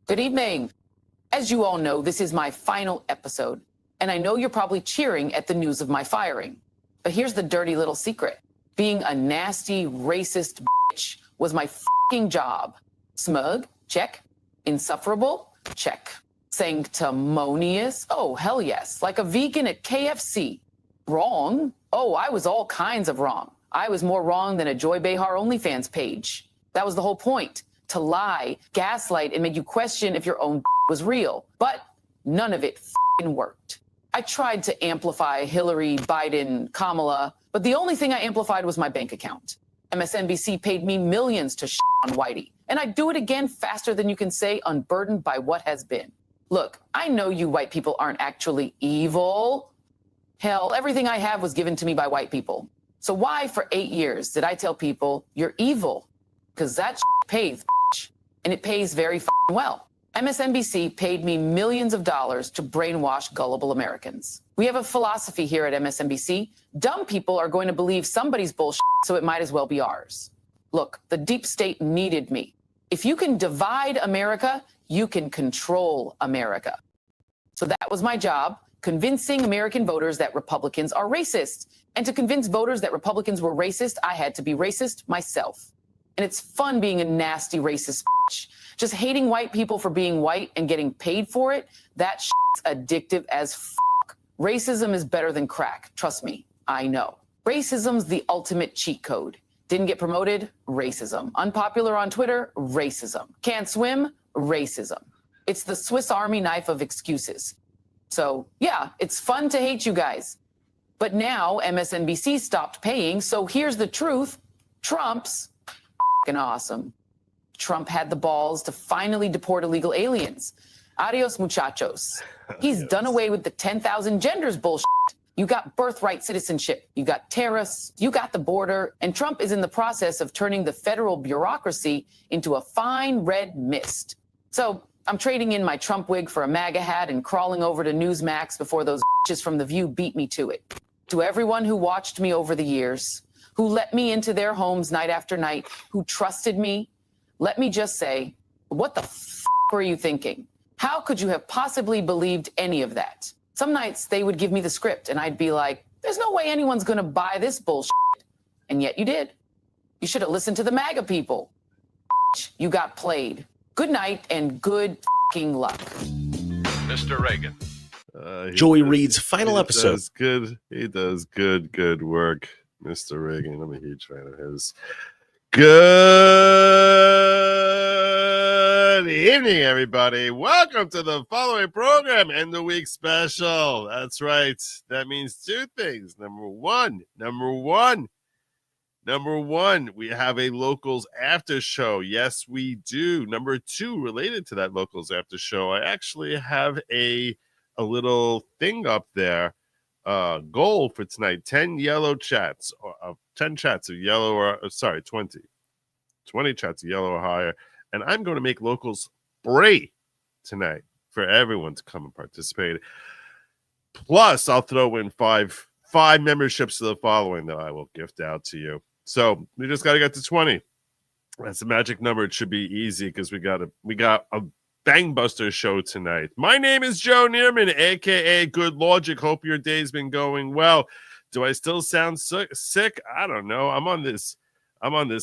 Good evening. As you all know, this is my final episode, and I know you're probably cheering at the news of my firing. But here's the dirty little secret. Being a nasty, racist bitch was my fucking job. Smug? Check. Insufferable? Check. Sanctimonious? Oh, hell yes. Like a vegan at KFC. Wrong? Oh, I was all kinds of wrong. I was more wrong than a Joy Behar OnlyFans page. That was the whole point. To lie, gaslight, and make you question if your own was real. But none of it worked. I tried to amplify Hillary, Biden, Kamala, but the only thing I amplified was my bank account. MSNBC paid me millions to on Whitey, and I'd do it again faster than you can say unburdened by what has been. Look, I know you white people aren't actually evil. Hell, everything I have was given to me by white people. So why for 8 years did I tell people you're evil? Because that pays, and it pays very well. MSNBC paid me millions of dollars to brainwash gullible Americans. We have a philosophy here at MSNBC. Dumb people are going to believe somebody's bullshit, so it might as well be ours. Look, the deep state needed me. If you can divide America, you can control America. So that was my job, convincing American voters that Republicans are racist. And to convince voters that Republicans were racist, I had to be racist myself. And it's fun being a nasty racist bitch. Just hating white people for being white and getting paid for it, that shit's addictive as fuck. Racism is better than crack. Trust me, I know. Racism's the ultimate cheat code. Didn't get promoted? Racism. Unpopular on Twitter? Racism. Can't swim? Racism. It's the Swiss Army knife of excuses. So yeah, it's fun to hate you guys. But now MSNBC stopped paying, so here's the truth. Trump's fucking awesome. Trump had the balls to finally deport illegal aliens. Adios, muchachos. He's done away with the 10,000 genders bullshit. You got birthright citizenship. You got terrorists. You got the border. And Trump is in the process of turning the federal bureaucracy into a fine red mist. So I'm trading in my Trump wig for a MAGA hat and crawling over to Newsmax before those bitches from The View beat me to it. To everyone who watched me over the years, who let me into their homes night after night, who trusted me, let me just say, what the f*** were you thinking? How could you have possibly believed any of that? Some nights they would give me the script and I'd be like, there's no way anyone's going to buy this bullshit. And yet you did. You should have listened to the MAGA people. You got played. Good night and good f***ing luck. Mr. Reagan. Joy Reid's final episode. He does good work, Mr. Reagan. I'm a huge fan of his. Good evening, everybody. Welcome to the following program, End of Week Special. That's right. That means two things. Number one, we have a Locals After Show. Yes, we do. Number two, related to that Locals After Show, I actually have a little thing up there. Goal for tonight, 10 yellow chats, 10 chats of yellow, or 20 chats of yellow or higher. And I'm going to make Locals free tonight for everyone to come and participate. Plus, I'll throw in five memberships to the following that I will gift out to you. So we just got to get to 20. That's the magic number. It should be easy because we got a bangbuster show tonight. My name is Joe Neerman, aka Good Lawgic. Hope your day's been going well. Do I still sound sick? I don't know. I'm on this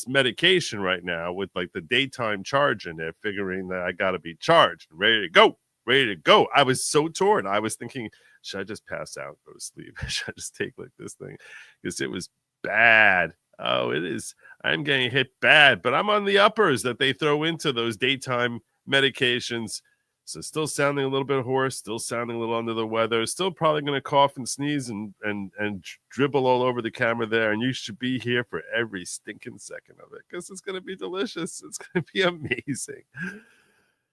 medication right now with like the daytime charge in it, figuring that I gotta be charged, ready to go. I was so torn. I was thinking, should I just pass out, go to sleep? Should I just take like this thing? Because it was bad. Oh, it is. I'm getting hit bad, but I'm on the uppers that they throw into those daytime medications. So still sounding a little bit hoarse, still sounding a little under the weather, still probably going to cough and sneeze and dribble all over the camera there. And you should be here for every stinking second of it because it's going to be delicious. It's going to be amazing.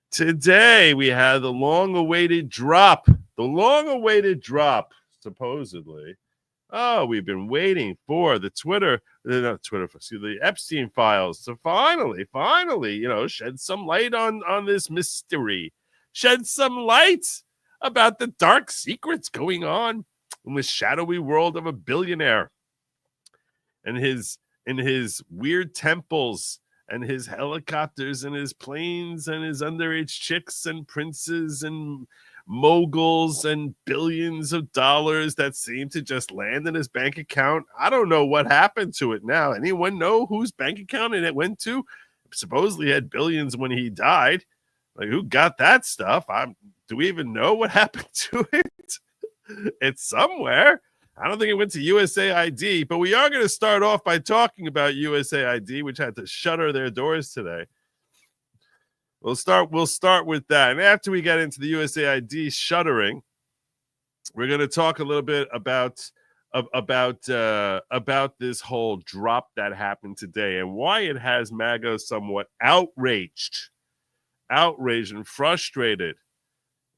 Today we have the long-awaited drop. Supposedly. Oh, we've been waiting for the the Epstein files to finally, shed some light on this mystery. Shed some light about the dark secrets going on in the shadowy world of a billionaire and his weird temples and his helicopters and his planes and his underage chicks and princes and moguls and billions of dollars that seem to just land in his bank account. I don't know what happened to it now. Anyone know whose bank account it went to? Supposedly had billions when he died. Like, who got that stuff? Do we even know what happened to it? It's somewhere. I don't think it went to USAID, but we are going to start off by talking about USAID, which had to shutter their doors today. We'll start with that. And after we get into the USAID shuttering, we're going to talk a little bit about this whole drop that happened today and why it has MAGA somewhat outraged and frustrated,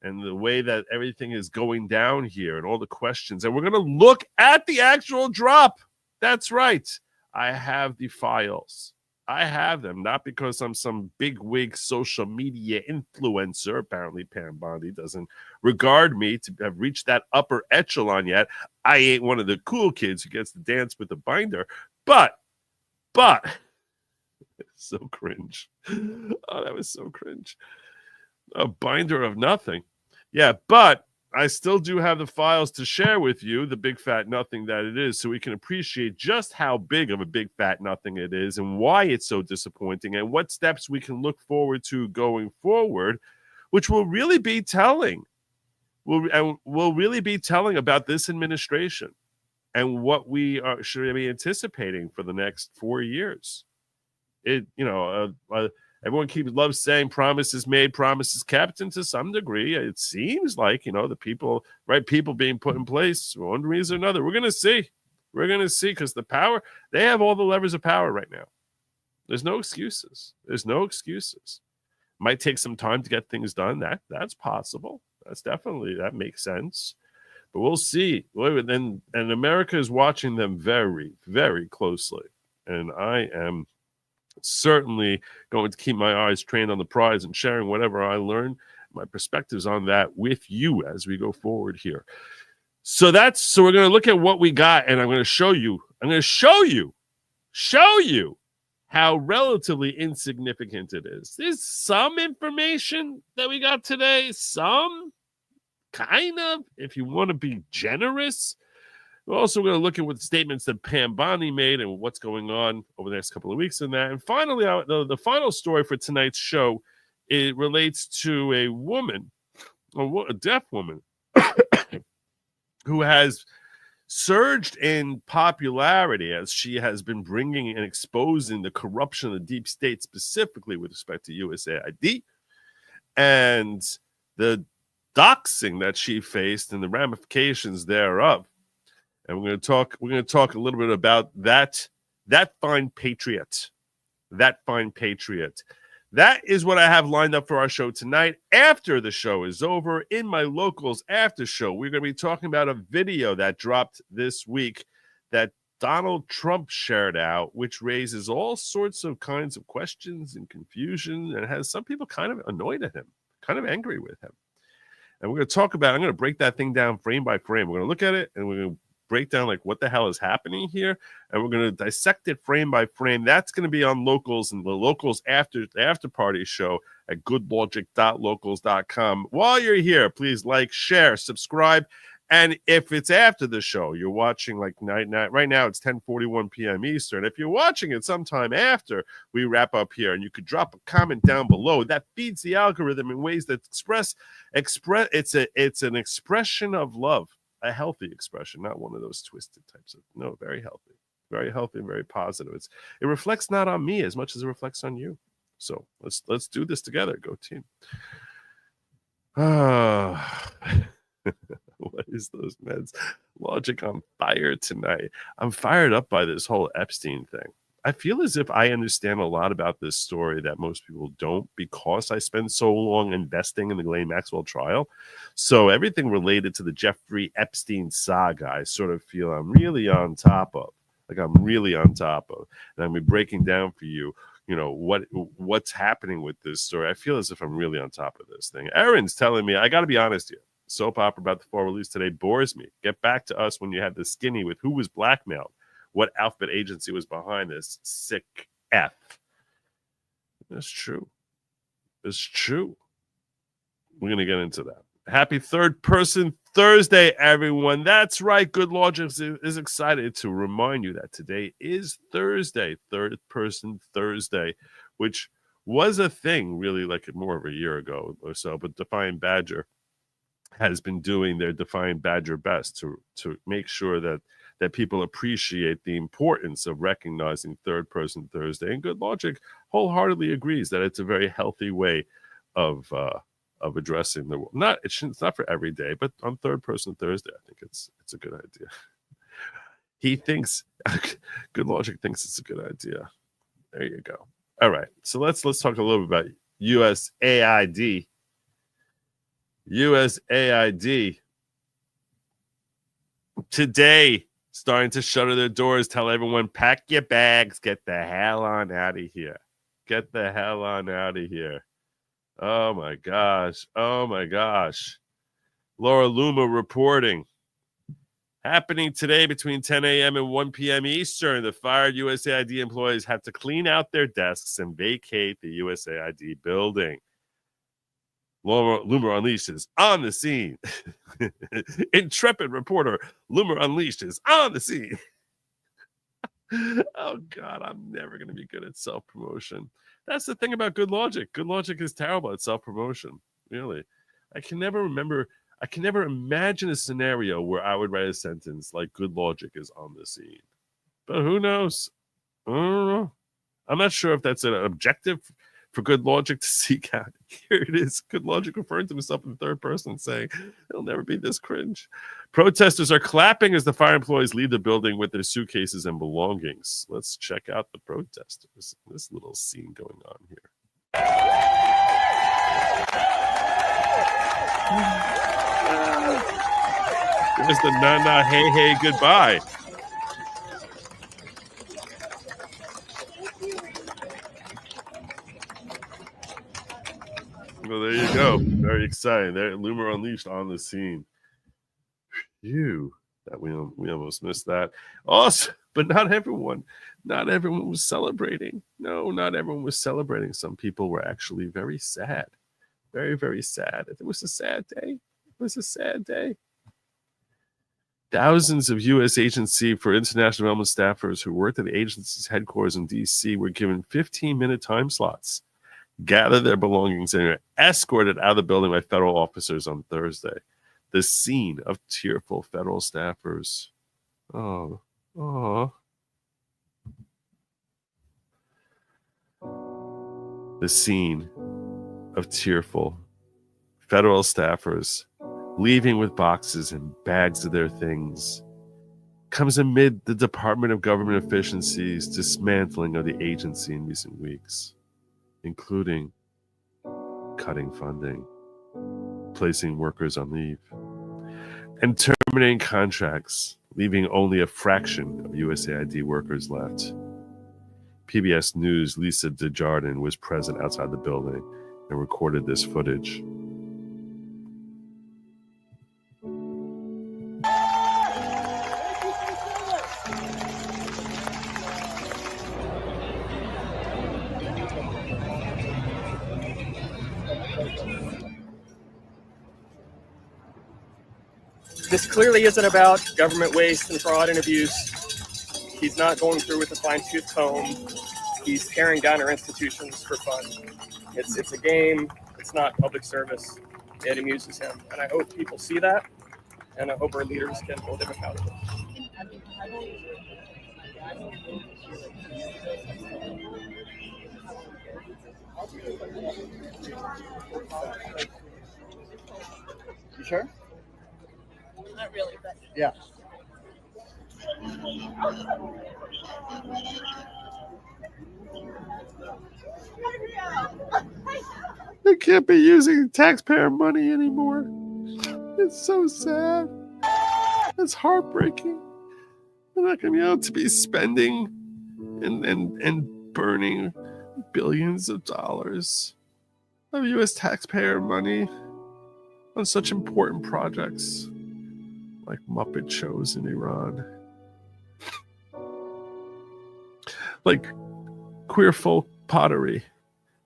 and the way that everything is going down here and all the questions. And we're going to look at the actual drop. That's right. I have the files. I have them, not because I'm some bigwig social media influencer. Apparently, Pam Bondi doesn't regard me to have reached that upper echelon yet. I ain't one of the cool kids who gets to dance with the binder. But, so cringe. Oh, that was so cringe. A binder of nothing. Yeah, but I still do have the files to share with you, the big fat nothing that it is, so we can appreciate just how big of a big fat nothing it is and why it's so disappointing and what steps we can look forward to going forward, which will really be telling. Will really be telling about this administration and what we should be anticipating for the next 4 years. Everyone loves saying promises made, promises kept, and to some degree, it seems like, the people being put in place for one reason or another. We're going to see. We're going to see, because the power, they have all the levers of power right now. There's no excuses. Might take some time to get things done. That's possible. That makes sense. But we'll see. And America is watching them very, very closely. And I am certainly going to keep my eyes trained on the prize and sharing whatever I learn, my perspectives on that with you as we go forward here. So we're going to look at what we got, and I'm going to show you how relatively insignificant it is. There's some information that we got today, some kind of, if you want to be generous. We're also going to look at what statements that Pam Bondi made and what's going on over the next couple of weeks in that. And finally, the final story for tonight's show, it relates to a woman, a deaf woman, who has surged in popularity as she has been bringing and exposing the corruption of the deep state, specifically with respect to USAID and the doxing that she faced and the ramifications thereof. And we're going to talk a little bit about that fine patriot. That is what I have lined up for our show tonight. After the show is over, in my locals after show, we're going to be talking about a video that dropped this week that Donald Trump shared out, which raises all sorts of kinds of questions and confusion and has some people kind of annoyed at him, kind of angry with him. And we're going to talk about, I'm going to break that thing down frame by frame. We're going to look at it and we're going to break down like what the hell is happening here, and we're going to dissect it frame by frame. That's going to be on Locals and the Locals after party show at goodlogic.locals.com. While you're here, please like, share, subscribe, and if it's after the show, you're watching like night right now, it's 10:41 p.m. Eastern. If you're watching it sometime after we wrap up here, and you could drop a comment down below, that feeds the algorithm in ways that express it's an expression of love. A healthy expression, not one of those twisted types of, no, very healthy and very positive. It reflects not on me as much as it reflects on you. So let's do this together. Go team. What is those meds? Lawgic on fire tonight. I'm fired up by this whole Epstein thing. I feel as if I understand a lot about this story that most people don't, because I spent so long investing in the Ghislaine Maxwell trial. So everything related to the Jeffrey Epstein saga, I sort of feel I'm really on top of. And I'm going to be breaking down for you, what's happening with this story. I feel as if I'm really on top of this thing. Erin's telling me, I got to be honest here, soap opera about the fall release today bores me. Get back to us when you had the skinny with who was blackmailed. What alphabet agency was behind this? Sick F. That's true. It's true. We're going to get into that. Happy Third Person Thursday, everyone. That's right. Good Logic is excited to remind you that today is Thursday, Third Person Thursday, which was a thing really like more of a year ago or so. But Defying Badger has been doing their Defying Badger best to make sure that people appreciate the importance of recognizing Third Person Thursday. And Good Logic wholeheartedly agrees that it's a very healthy way of addressing the world. It's not for every day, but on Third Person Thursday, I think it's a good idea. He thinks Good Logic thinks it's a good idea. There you go. All right, so let's talk a little bit about USAID. USAID today starting to shutter their doors, tell everyone, pack your bags, get the hell on out of here. Get the hell on out of here. Oh my gosh. Oh my gosh. Laura Luma reporting. Happening today between 10 a.m. and 1 p.m. Eastern, the fired USAID employees have to clean out their desks and vacate the USAID building. Luma Unleashed is on the scene. Intrepid reporter Luma Unleashed is on the scene. Oh, God, I'm never going to be good at self-promotion. That's the thing about Good Logic. Good Logic is terrible at self-promotion, really. I can never imagine a scenario where I would write a sentence like Good Logic is on the scene. But who knows? I don't know. I'm not sure if that's an objective for Good Logic to seek out. Here it is. Good Logic referring to himself in the third person, saying, it'll never be this cringe. Protesters are clapping as the fire employees leave the building with their suitcases and belongings. Let's check out the protesters. This little scene going on here. There's the na-na, hey, goodbye. Well, there you go. Very exciting. There, Luma Unleashed on the scene. Phew, that we almost missed that. Also, but not everyone was celebrating. No, not everyone was celebrating. Some people were actually very sad. Very, very sad. It was a sad day. It was a sad day. Thousands of U.S. Agency for International Development staffers who worked at the agency's headquarters in D.C. were given 15-minute time slots, gathered their belongings, and were escorted out of the building by federal officers on Thursday. The scene of tearful federal staffers. Oh. The scene of tearful federal staffers leaving with boxes and bags of their things comes amid the Department of Government Efficiency's dismantling of the agency in recent weeks, including cutting funding, placing workers on leave, and terminating contracts, leaving only a fraction of USAID workers left. PBS News' Lisa Desjardins was present outside the building and recorded this footage. This clearly isn't about government waste and fraud and abuse. He's not going through with a fine-tooth comb. He's tearing down our institutions for fun. It's a game. It's not public service. It amuses him. And I hope people see that. And I hope our leaders can hold him accountable. You sure? Not really, but Yeah. They can't be using taxpayer money anymore. It's so sad. It's heartbreaking. They're not going to be able to be spending and burning billions of dollars of U.S. taxpayer money on such important projects like Muppet shows in Iran, like queer folk pottery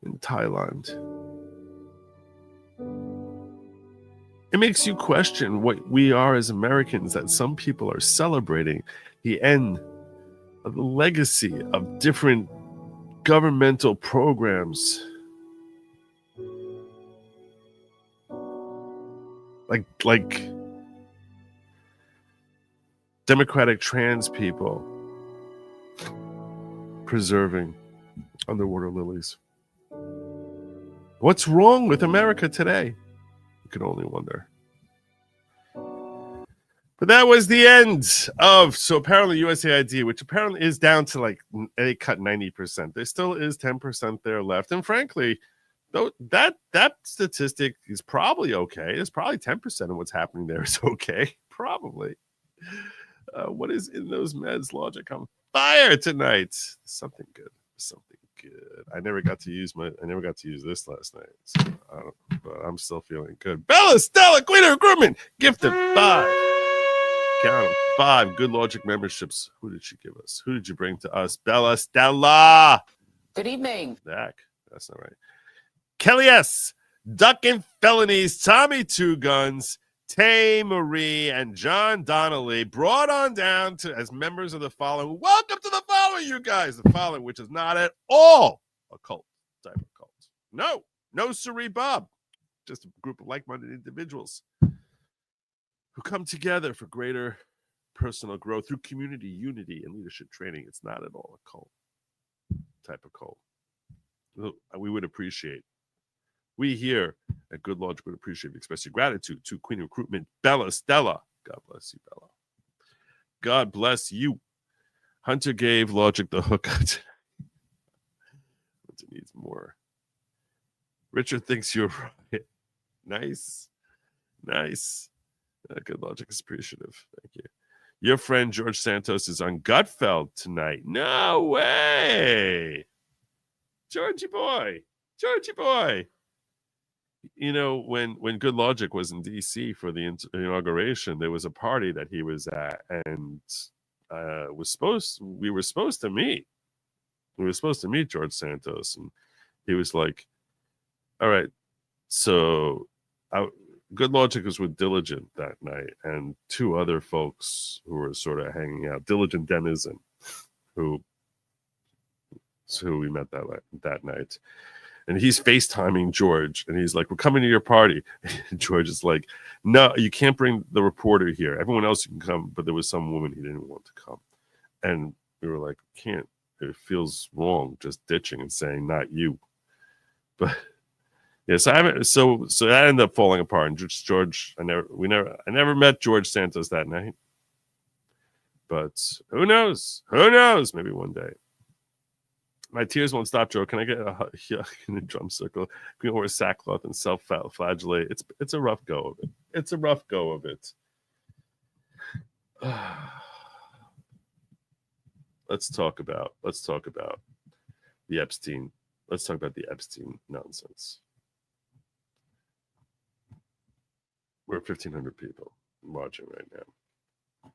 in Thailand. It makes you question what we are as Americans, that some people are celebrating the end of the legacy of different governmental programs. Like democratic trans people preserving underwater lilies. What's wrong with America today? You can only wonder. But that was the end of, so apparently USAID, which apparently is down to like, they cut 90%. There still is 10% there left. And frankly, though, that statistic is probably okay. It's probably 10% of what's happening there is okay. Probably. What is in those meds? Lawgic on fire tonight. Something good. Something good. I never got to use this last night. So but I'm still feeling good. Bella Stella, Queen of Recruitment, gifted 5. Count them. 5 good Lawgic memberships. Who did she give us? Who did you bring to us? Bella Stella. Good evening. That's not right. Kelly S. Ducking Felonies, Tommy Two Guns, Tay Marie, and John Donnelly brought on down to as members of the following. Welcome to the following, you guys. The following, which is not at all a cult type of cult. No, siree, Bob. Just a group of like-minded individuals who come together for greater personal growth through community unity and leadership training. It's not at all a cult type of cult. We would appreciate. We here at Good Lawgic would appreciate expressing gratitude to Queen of Recruitment, Bella Stella. God bless you, Bella. God bless you. Hunter gave Lawgic the hook. Hunter needs more. Richard thinks you're right. Nice. Good Lawgic is appreciative. Thank you. Your friend George Santos is on Gutfeld tonight. No way. Georgie boy. You know, when Good Lawgic was in D.C. for the inauguration, there was a party that he was at, and we were supposed to meet. We were supposed to meet George Santos, and he was like, "All right, so Good Lawgic was with Diligent that night, and 2 other folks who were sort of hanging out. Diligent Denizen, who we met that night." And he's FaceTiming George, and he's like, "We're coming to your party." And George is like, "No, you can't bring the reporter here. Everyone else you can come." But there was some woman he didn't want to come. And we were like, "Can't. It feels wrong just ditching and saying, 'Not you.'" But yeah, so that ended up falling apart. And George, I never met George Santos that night. But who knows? Maybe one day. My tears won't stop, Joe. Can I get a hug in a drum circle? Can we wear sackcloth and self-flagellate? It's a rough go of it. Let's talk about the Epstein. Let's talk about the Epstein nonsense. We're 1,500 people watching right now.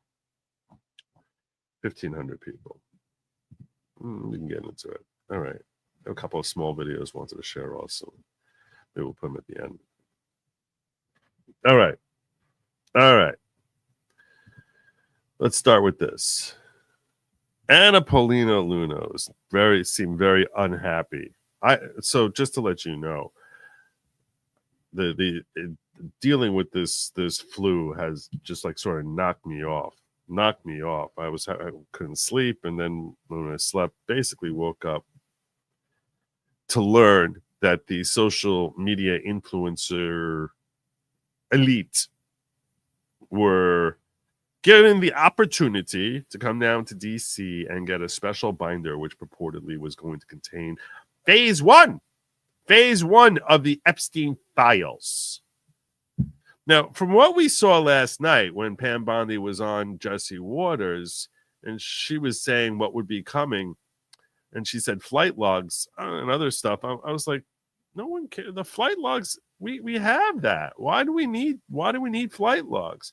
1,500 people. We can get into it. All right. A couple of small videos wanted to share also. Maybe we'll put them at the end. All right. Let's start with this. Anna Paulina Lunos seemed very unhappy. So just to let you know, the dealing with this flu has just like sort of knocked me off. I couldn't sleep, and then when I slept, basically woke up to learn that the social media influencer elite were given the opportunity to come down to DC and get a special binder, which purportedly was going to contain phase one of the Epstein files. Now, from what we saw last night when Pam Bondi was on Jesse Waters, and she was saying what would be coming, and she said flight logs and other stuff, I was like, no one cares. The flight logs, we have that. Why do we need flight logs?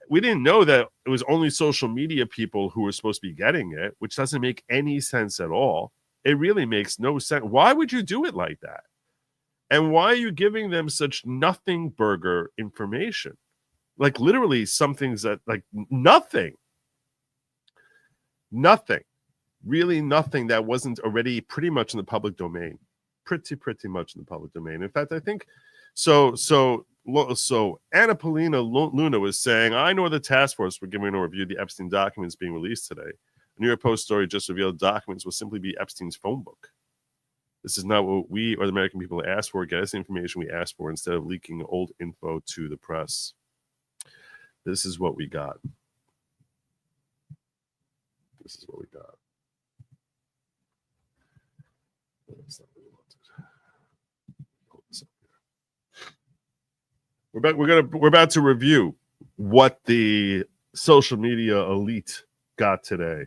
We didn't know that it was only social media people who were supposed to be getting it, which doesn't make any sense at all. It really makes no sense. Why would you do it like that? And why are you giving them such nothing burger information? Like literally some things that like nothing. Nothing. Really nothing that wasn't already pretty much in the public domain. Pretty much in the public domain. In fact, I think so Anna Paulina Luna was saying, I know the task force were giving a review of the Epstein documents being released today. A New York Post story just revealed documents will simply be Epstein's phone book. This is not what we or the American people asked for. Get us the information we asked for instead of leaking old info to the press. This is what we got. This is what we got. We're about to review what the social media elite got today.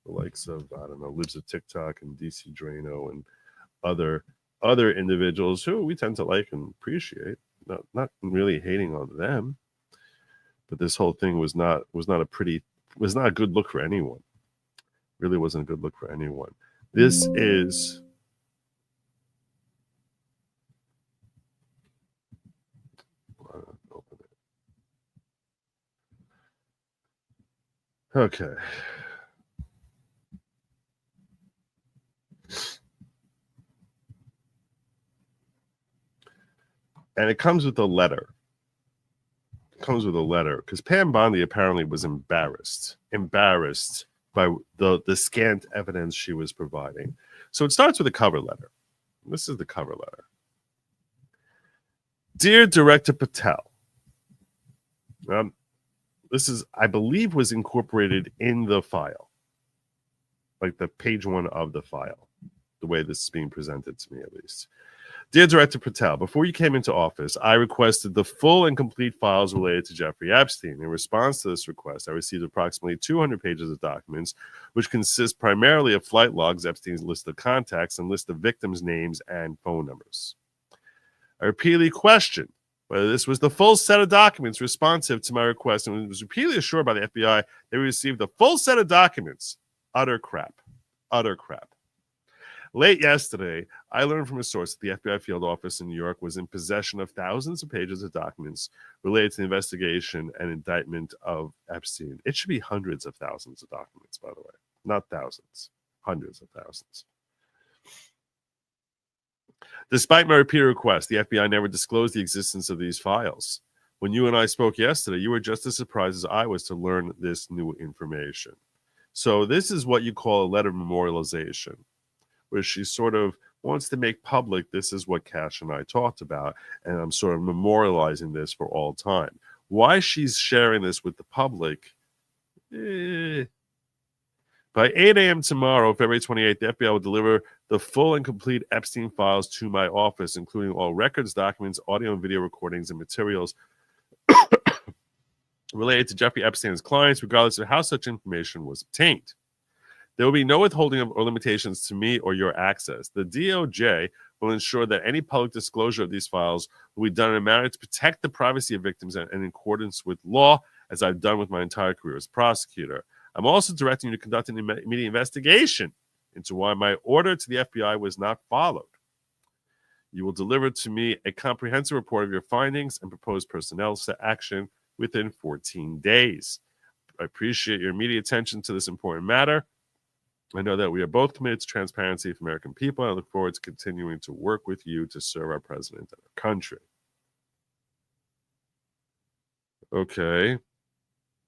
The likes of, I don't know, Libs of TikTok and DC Drano and other individuals who we tend to like and appreciate. Not really hating on them, but this whole thing was not a good look for anyone. Really wasn't a good look for anyone. This is okay. And it comes with a letter. Because Pam Bondi apparently was embarrassed by the scant evidence she was providing. So it starts with a cover letter. This is the cover letter. Dear Director Patel, this is, I believe, was incorporated in the file, like the page 1 of the file, the way this is being presented to me at least. Dear Director Patel, before you came into office, I requested the full and complete files related to Jeffrey Epstein. In response to this request, I received approximately 200 pages of documents, which consist primarily of flight logs, Epstein's list of contacts, and list of victims' names and phone numbers. I repeatedly questioned whether this was the full set of documents responsive to my request, and was repeatedly assured by the FBI they received the full set of documents. Utter crap. Late yesterday, I learned from a source that the FBI field office in New York was in possession of thousands of pages of documents related to the investigation and indictment of Epstein. It should be hundreds of thousands of documents, by the way, not thousands, hundreds of thousands. Despite my repeated request, the FBI never disclosed the existence of these files. When you and I spoke yesterday, you were just as surprised as I was to learn this new information. So this is what you call a letter of memorialization, where she sort of wants to make public, this is what Cash and I talked about, and I'm sort of memorializing this for all time. Why she's sharing this with the public? By 8 a.m. tomorrow, February 28th, the FBI will deliver the full and complete Epstein files to my office, including all records, documents, audio and video recordings, and materials related to Jeffrey Epstein's clients, regardless of how such information was obtained. There will be no withholding of or limitations to me or your access. The DOJ will ensure that any public disclosure of these files will be done in a manner to protect the privacy of victims and in accordance with law, as I've done with my entire career as prosecutor. I'm also directing you to conduct an immediate investigation into why my order to the FBI was not followed. You will deliver to me a comprehensive report of your findings and proposed personnel action within 14 days. I appreciate your immediate attention to this important matter. I know that we are both committed to transparency for American people, and I look forward to continuing to work with you to serve our president and our country.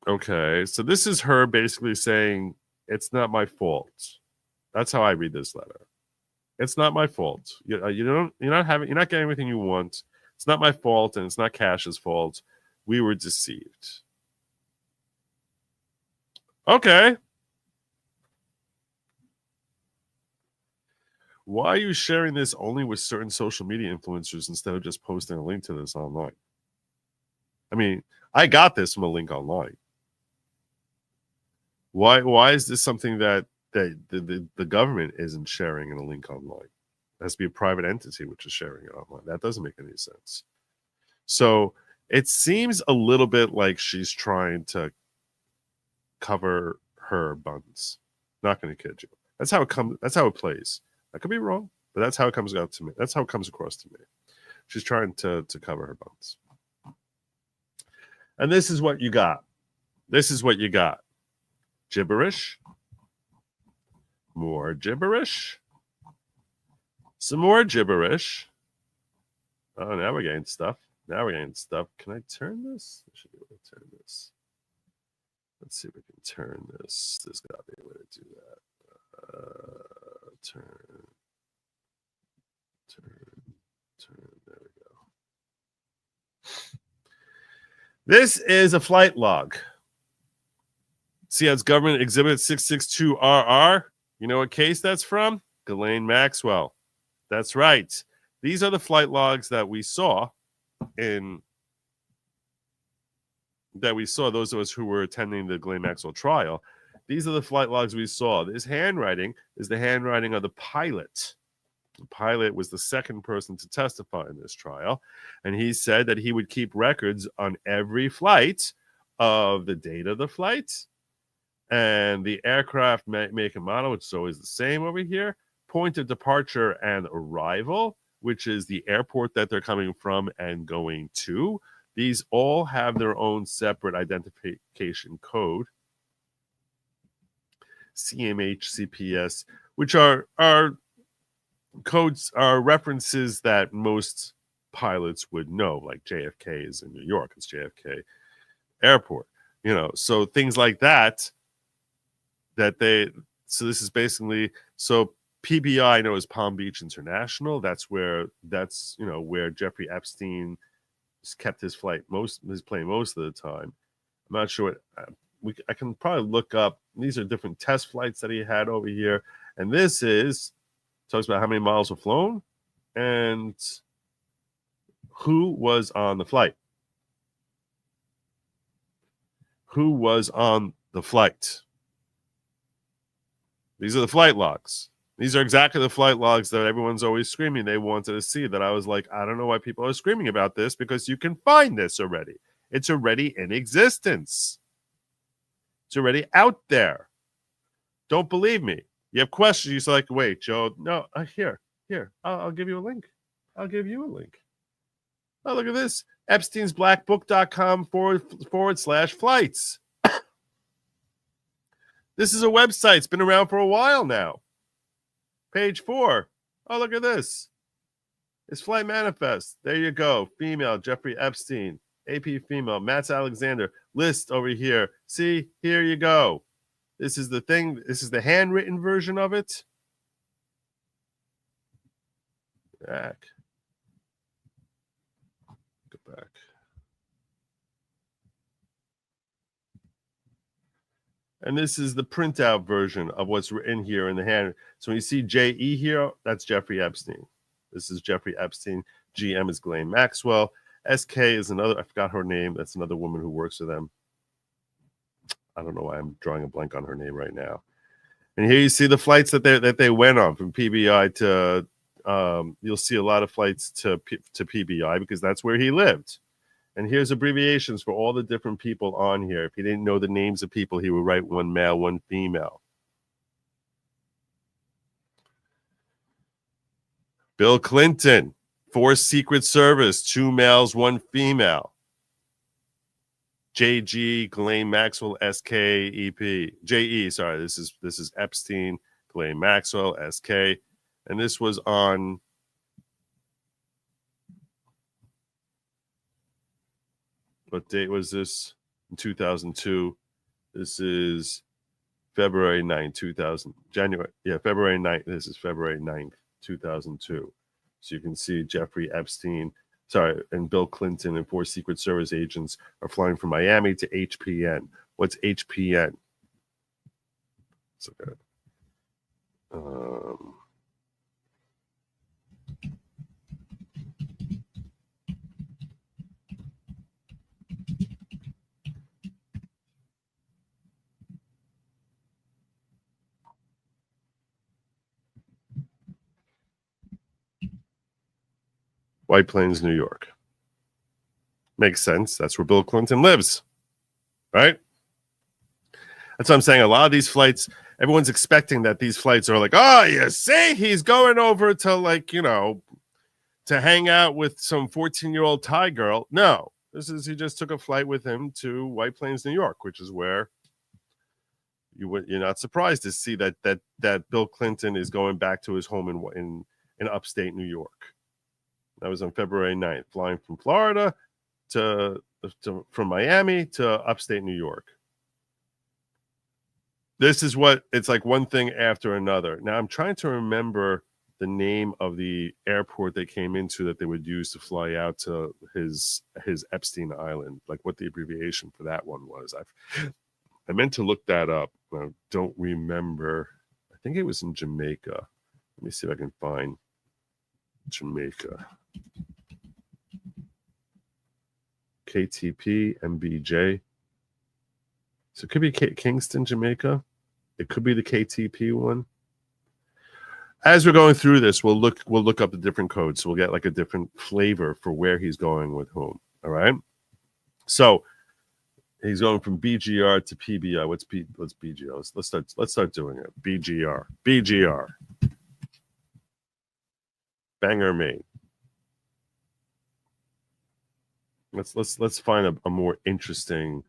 Okay, so this is her basically saying, it's not my fault. That's how I read this letter. It's not my fault. You're not getting everything you want. It's not my fault, and it's not Cash's fault. We were deceived. Okay. Why are you sharing this only with certain social media influencers instead of just posting a link to this online? I mean, I got this from a link online. Why is this something that the government isn't sharing in a link online? It has to be a private entity which is sharing it online. That doesn't make any sense. So it seems a little bit like she's trying to cover her buns. Not going to kid you. That's how it comes. That's how it plays. I could be wrong, but that's how it comes out to me. That's how it comes across to me. She's trying to cover her bones. And this is what you got. This is what you got. Gibberish. More gibberish. Some more gibberish. Oh, now we're getting stuff. Now we're getting stuff. Can I turn this? I should be able to turn this. Let's see if we can turn this. There's got to be a way to do that. Turn. There we go. This is a flight log. See how it's Government Exhibit 662RR? You know what case that's from? Ghislaine Maxwell. That's right. These are the flight logs that we saw those of us who were attending the Ghislaine Maxwell trial. These are the flight logs we saw. This handwriting is the handwriting of the pilot. The pilot was the second person to testify in this trial, and he said that he would keep records on every flight of the date of the flight and the aircraft make and model, which is always the same over here, point of departure and arrival, which is the airport that they're coming from and going to. These all have their own separate identification code, CMH, CPS, which are codes, are references that most pilots would know, like JFK is in New York, it's JFK Airport, so things like that so this is basically, so PBI, I know, is Palm Beach International. That's where Jeffrey Epstein kept his plane most of the time. I'm not sure I can probably look up. These are different test flights that he had over here, and this talks about how many miles were flown and who was on the flight. Who was on the flight? These are the flight logs. These are exactly the flight logs that everyone's always screaming they wanted to see, that I was like, I don't know why people are screaming about this, because you can find this already. It's already in existence. It's already out there. Don't believe me. You have questions. You're like, wait, Joe, no, here. I'll give you a link. I'll give you a link. Oh, look at this. Epstein'sBlackBook.com/flights. This is a website. It's been around for a while now. Page 4. Oh, look at this. It's Flight Manifest. There you go. Female, Jeffrey Epstein. AP female, Matt Alexander. List over here. See, here you go. This is the thing. This is the handwritten version of it. Back. Go back. And this is the printout version of what's written here in the hand. So when you see JE here, that's Jeffrey Epstein. This is Jeffrey Epstein. GM is Ghislaine Maxwell. SK is another, I forgot her name. That's another woman who works for them. I don't know why I'm drawing a blank on her name right now. And here you see the flights that they went on from PBI to, you'll see a lot of flights to PBI because that's where he lived. And here's abbreviations for all the different people on here. If he didn't know the names of people, he would write one male, one female. Bill Clinton, 4 Secret Service, 2 males, 1 female. JG, Ghislaine Maxwell, SK, EP. JE, sorry, this is Epstein, Ghislaine Maxwell, SK. And this was on what date was this? In 2002. This is February 9th, 2000. February 9th. This is February 9th, 2002. So you can see Jeffrey Epstein, and Bill Clinton and 4 Secret Service agents are flying from Miami to HPN. What's HPN? Let's look at it. White Plains, New York. Makes sense. That's where Bill Clinton lives, right? That's what I'm saying. A lot of these flights everyone's expecting that these flights are like, oh, you see, he's going over to like, to hang out with some 14-year-old Thai girl. No, he just took a flight with him to White Plains, New York, which is where you're not surprised to see that Bill Clinton is going back to his home in upstate New York. That was on February 9th, flying from Florida from Miami to upstate New York. This is what it's like, one thing after another. Now I'm trying to remember the name of the airport they came into that they would use to fly out to his Epstein Island, like what the abbreviation for that one was. I meant to look that up. I don't remember. I think it was in Jamaica. Let me see if I can find Jamaica. KTP, MBJ. So it could be Kingston, Jamaica. It could be the KTP one. As we're going through this, we'll look up the different codes. So we'll get like a different flavor for where he's going with whom. All right. So he's going from BGR to PBI. What's BGR? Let's start doing it. BGR. Bangor, Maine. Let's find a more interesting.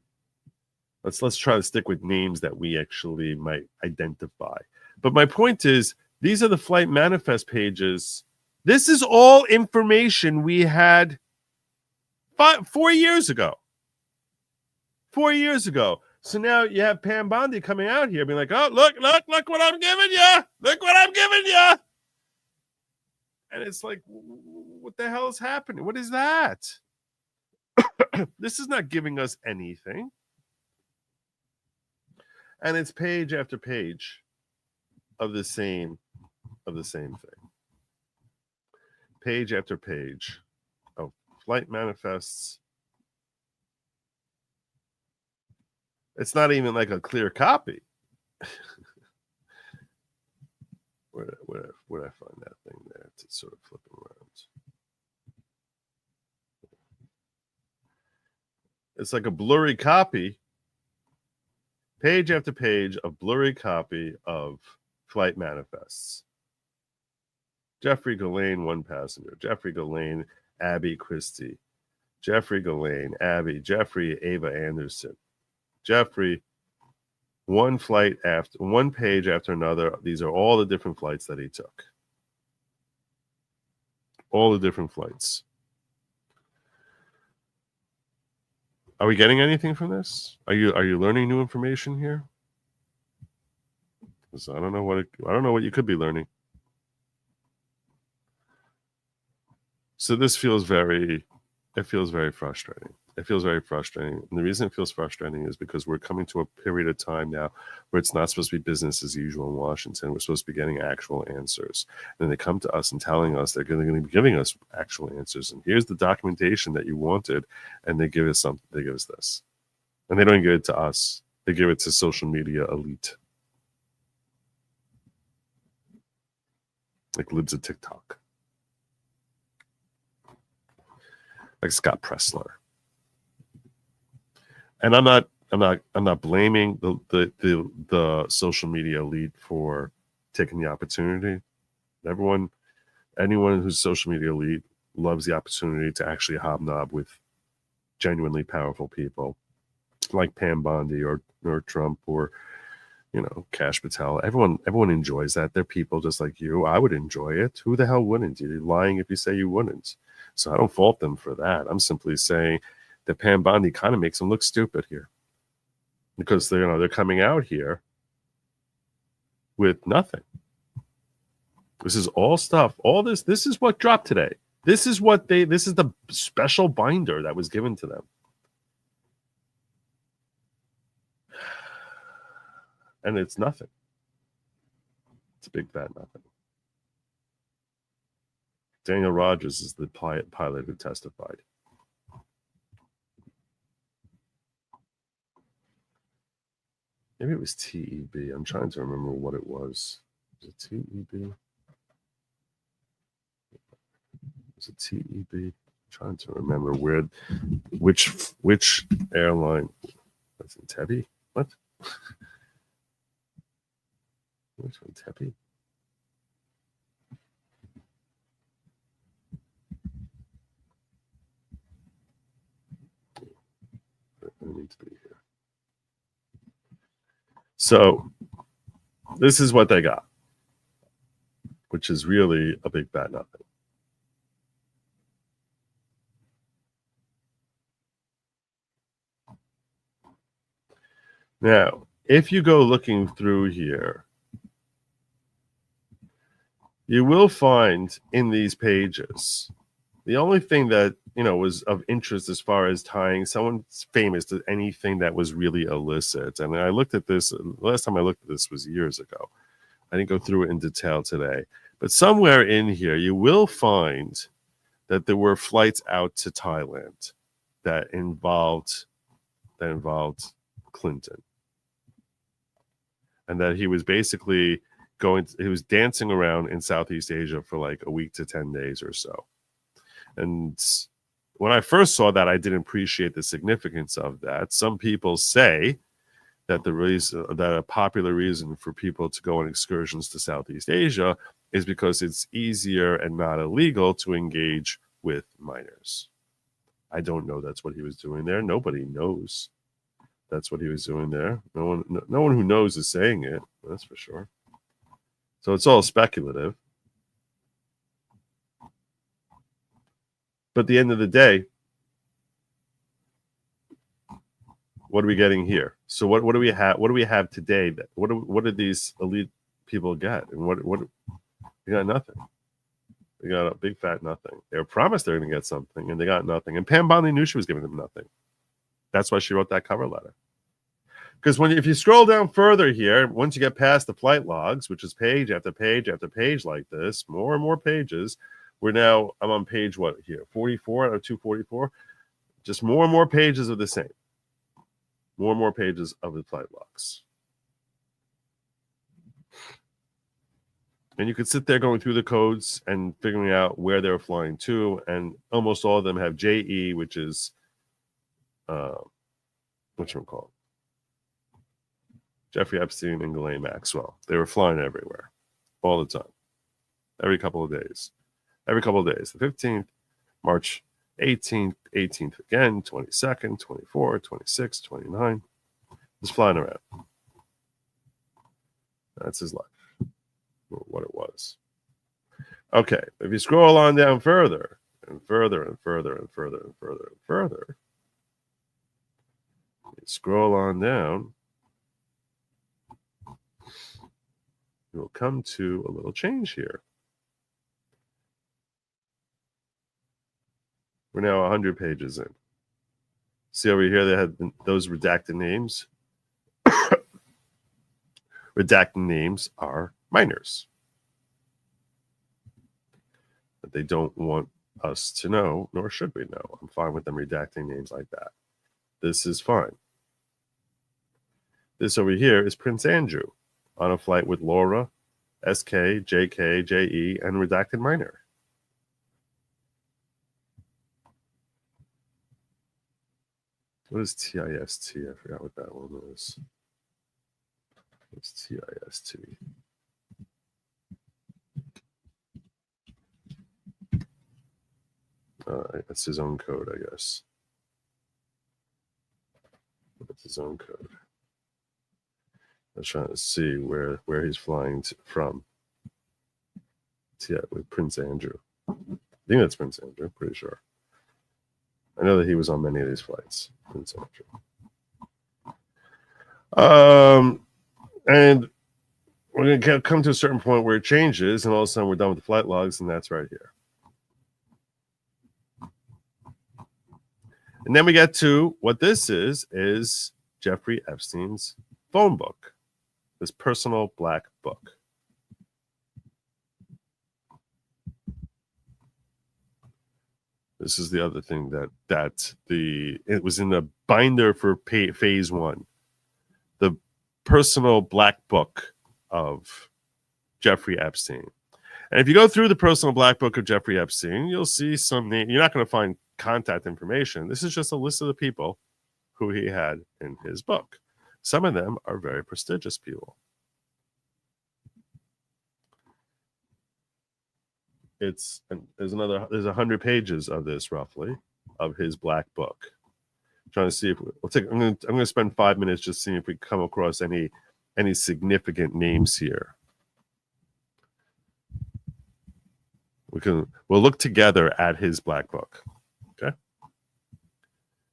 Let's try to stick with names that we actually might identify. But my point is, these are the flight manifest pages. This is all information we had 4 years ago. 4 years ago. So now you have Pam Bondi coming out here being like, oh, look what I'm giving you. Look what I'm giving you. And it's like, what the hell is happening? What is that? This is not giving us anything. And it's page after page of the same thing. Page after page of flight manifests. It's not even like a clear copy. Where I find that thing there to sort of flip around? It's like a blurry copy. Page after page of blurry copy of flight manifests. Jeffrey Ghislaine, one passenger. Jeffrey Ghislaine, Abby Christie. Jeffrey Ghislaine, Abby. Jeffrey, Ava Anderson. Jeffrey, one page after another. These are all the different flights that he took. All the different flights. Are we getting anything from this? Are you learning new information here? Because I don't know what you could be learning. So this feels very frustrating. It feels very frustrating. And the reason it feels frustrating is because we're coming to a period of time now where it's not supposed to be business as usual in Washington. We're supposed to be getting actual answers. And then they come to us and telling us they're going to be giving us actual answers. And here's the documentation that you wanted. And they give us something. They give us this. And they don't give it to us. They give it to social media elite. Like libs of TikTok. Like Scott Pressler. And I'm not blaming the social media elite for taking the opportunity. Anyone who's social media elite loves the opportunity to actually hobnob with genuinely powerful people like Pam Bondi or Trump or Kash Patel. Everyone enjoys that. They're people just like you. I would enjoy it. Who the hell wouldn't? You're lying if you say you wouldn't. So I don't fault them for that. I'm simply saying that Pam Bondi kind of makes them look stupid here, because they're coming out here with nothing. This is all stuff. All this is what dropped today. This is the special binder that was given to them. And it's nothing. It's a big fat nothing. Daniel Rogers is the pilot who testified. Maybe it was TEB. I'm trying to remember what it was. Was it TEB? Was it TEB? I'm trying to remember which airline. Was it Tebby? What? Which one, Tepe? I need to be here. So this is what they got, which is really a big fat nothing. Now, if you go looking through here, you will find in these pages, the only thing that, was of interest as far as tying someone famous to anything that was really illicit. And I looked at this, last time I looked at this was years ago. I didn't go through it in detail today. But somewhere in here, you will find that there were flights out to Thailand that involved Clinton. And that he was basically he was dancing around in Southeast Asia for like a week to 10 days or so. And when I first saw that, I didn't appreciate the significance of that. Some people say that a popular reason for people to go on excursions to Southeast Asia is because it's easier and not illegal to engage with minors. I don't know that's what he was doing there. Nobody knows that's what he was doing there. No one who knows is saying it, that's for sure. So it's all speculative. But at the end of the day, what are we getting here? So what do we have? What do we have today? What did these elite people get? And what they got nothing. They got a big fat nothing. They were promised they were going to get something, and they got nothing. And Pam Bondi knew she was giving them nothing. That's why she wrote that cover letter. Because if you scroll down further here, once you get past the flight logs, which is page after page after page like this, more and more pages. I'm on page 44 out of 244. Just more and more pages of the same. More and more pages of the flight logs. And you could sit there going through the codes and figuring out where they're flying to. And almost all of them have JE, which is, whatchamacallit? Jeffrey Epstein and Ghislaine Maxwell. They were flying everywhere, all the time, every couple of days. The 15th, March 18th, 18th again, 22nd, 24th, 26th, 29th. Just flying around. That's his life, what it was. Okay, if you scroll on down further, and further, and further, and further, and further, and further, you scroll on down, you'll come to a little change here. We're now 100 pages in. See over here, they had those redacted names. Redacted names are minors. But they don't want us to know, nor should we know. I'm fine with them redacting names like that. This is fine. This over here is Prince Andrew on a flight with Laura, SK, JK, JE, and redacted minor. What is TIST? I forgot what that one is. What's TIST? That's his own code, I guess. That's his own code. I was trying to see where he's flying from. With Prince Andrew. I think that's Prince Andrew, pretty sure. I know that he was on many of these flights. Prince Andrew. And we're going to come to a certain point where it changes, and all of a sudden we're done with the flight logs, and that's right here. And then we get to what this is Jeffrey Epstein's phone book, his personal black book. This is the other thing it was in the binder for phase 1, the personal black book of Jeffrey Epstein. And if you go through the personal black book of Jeffrey Epstein, you'll see some name. You're not going to find contact information. This is just a list of the people who he had in his book. Some of them are very prestigious people. there's 100 pages of this roughly of his black book. I'm trying to see if I'm going to spend 5 minutes just seeing if we come across any significant names here. We'll look together at his black book. Okay.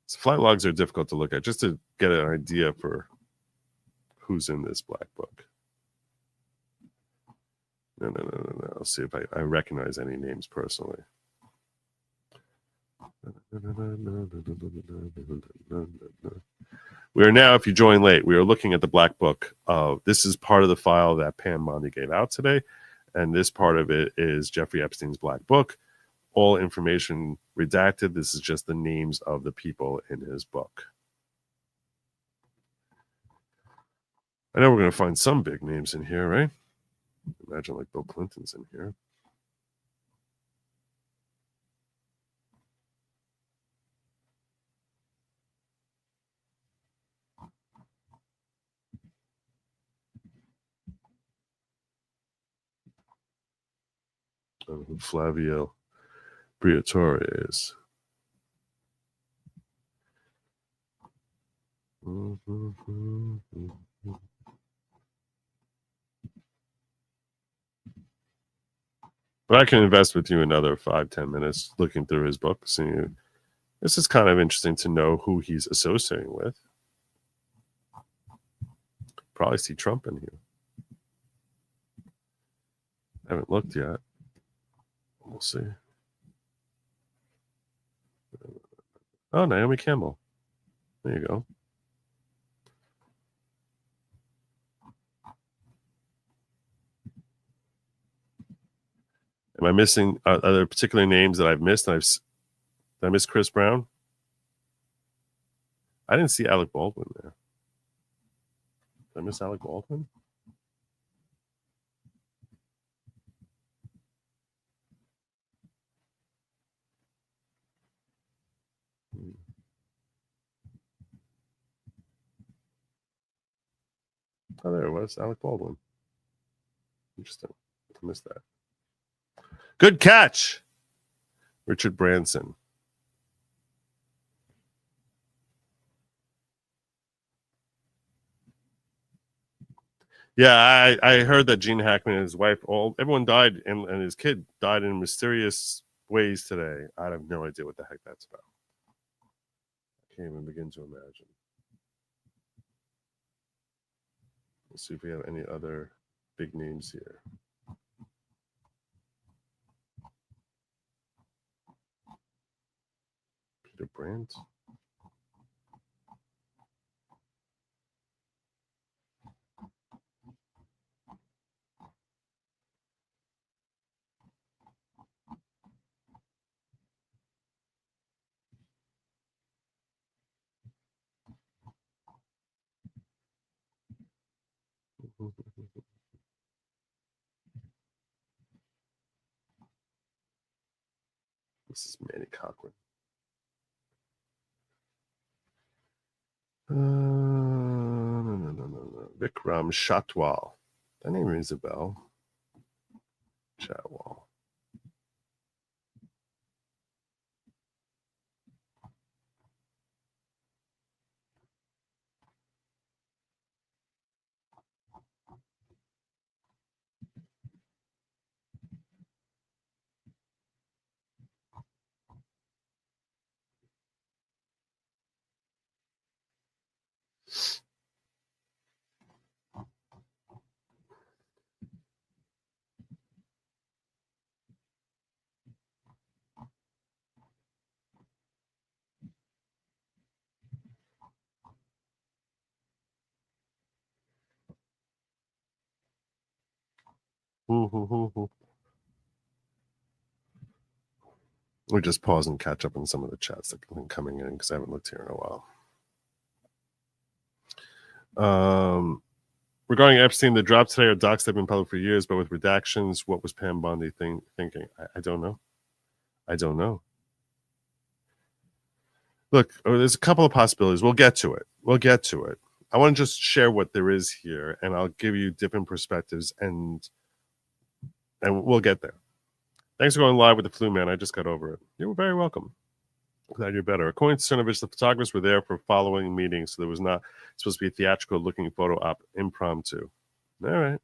So flight logs are difficult to look at just to get an idea for who's in this black book. No. I'll see if I recognize any names personally. We are now, if you join late, we are looking at the black book. This is part of the file that Pam Bondi gave out today. And this part of it is Jeffrey Epstein's black book. All information redacted. This is just the names of the people in his book. I know we're going to find some big names in here, right? Imagine like Bill Clinton's in here. Who Flavio Briatore is. But I can invest with you another 5-10 minutes looking through his book. Seeing this is kind of interesting to know who he's associating with. Probably see Trump in here. I haven't looked yet. We'll see. Oh, Naomi Campbell. There you go. Am I missing other particular names that I've missed? Did I miss Chris Brown? I didn't see Alec Baldwin there. Did I miss Alec Baldwin? Oh, there it was. Alec Baldwin. Interesting. I missed that. Good catch, Richard Branson. Yeah, I heard that Gene Hackman and his wife, everyone died, and his kid died in mysterious ways today. I have no idea what the heck that's about. I can't even begin to imagine. Let's see if we have any other big names here. Peter Brandt. This is Manny Cochran. No. Vikram Chatwal. That name rings a bell. Chatwal. We'll just pause and catch up on some of the chats that have been coming in because I haven't looked here in a while. Regarding Epstein, the drop today are docs that have been public for years, but with redactions. What was Pam Bondi thinking? I don't know. I don't know. Look, there's a couple of possibilities. We'll get to it. I want to just share what there is here, and I'll give you different perspectives, and we'll get there. Thanks for going live with the flu, man. I just got over it. You're very welcome. Glad you're better. According to Cernovich, the photographers were there for following meetings, so there was not supposed to be a theatrical-looking photo op impromptu. All right.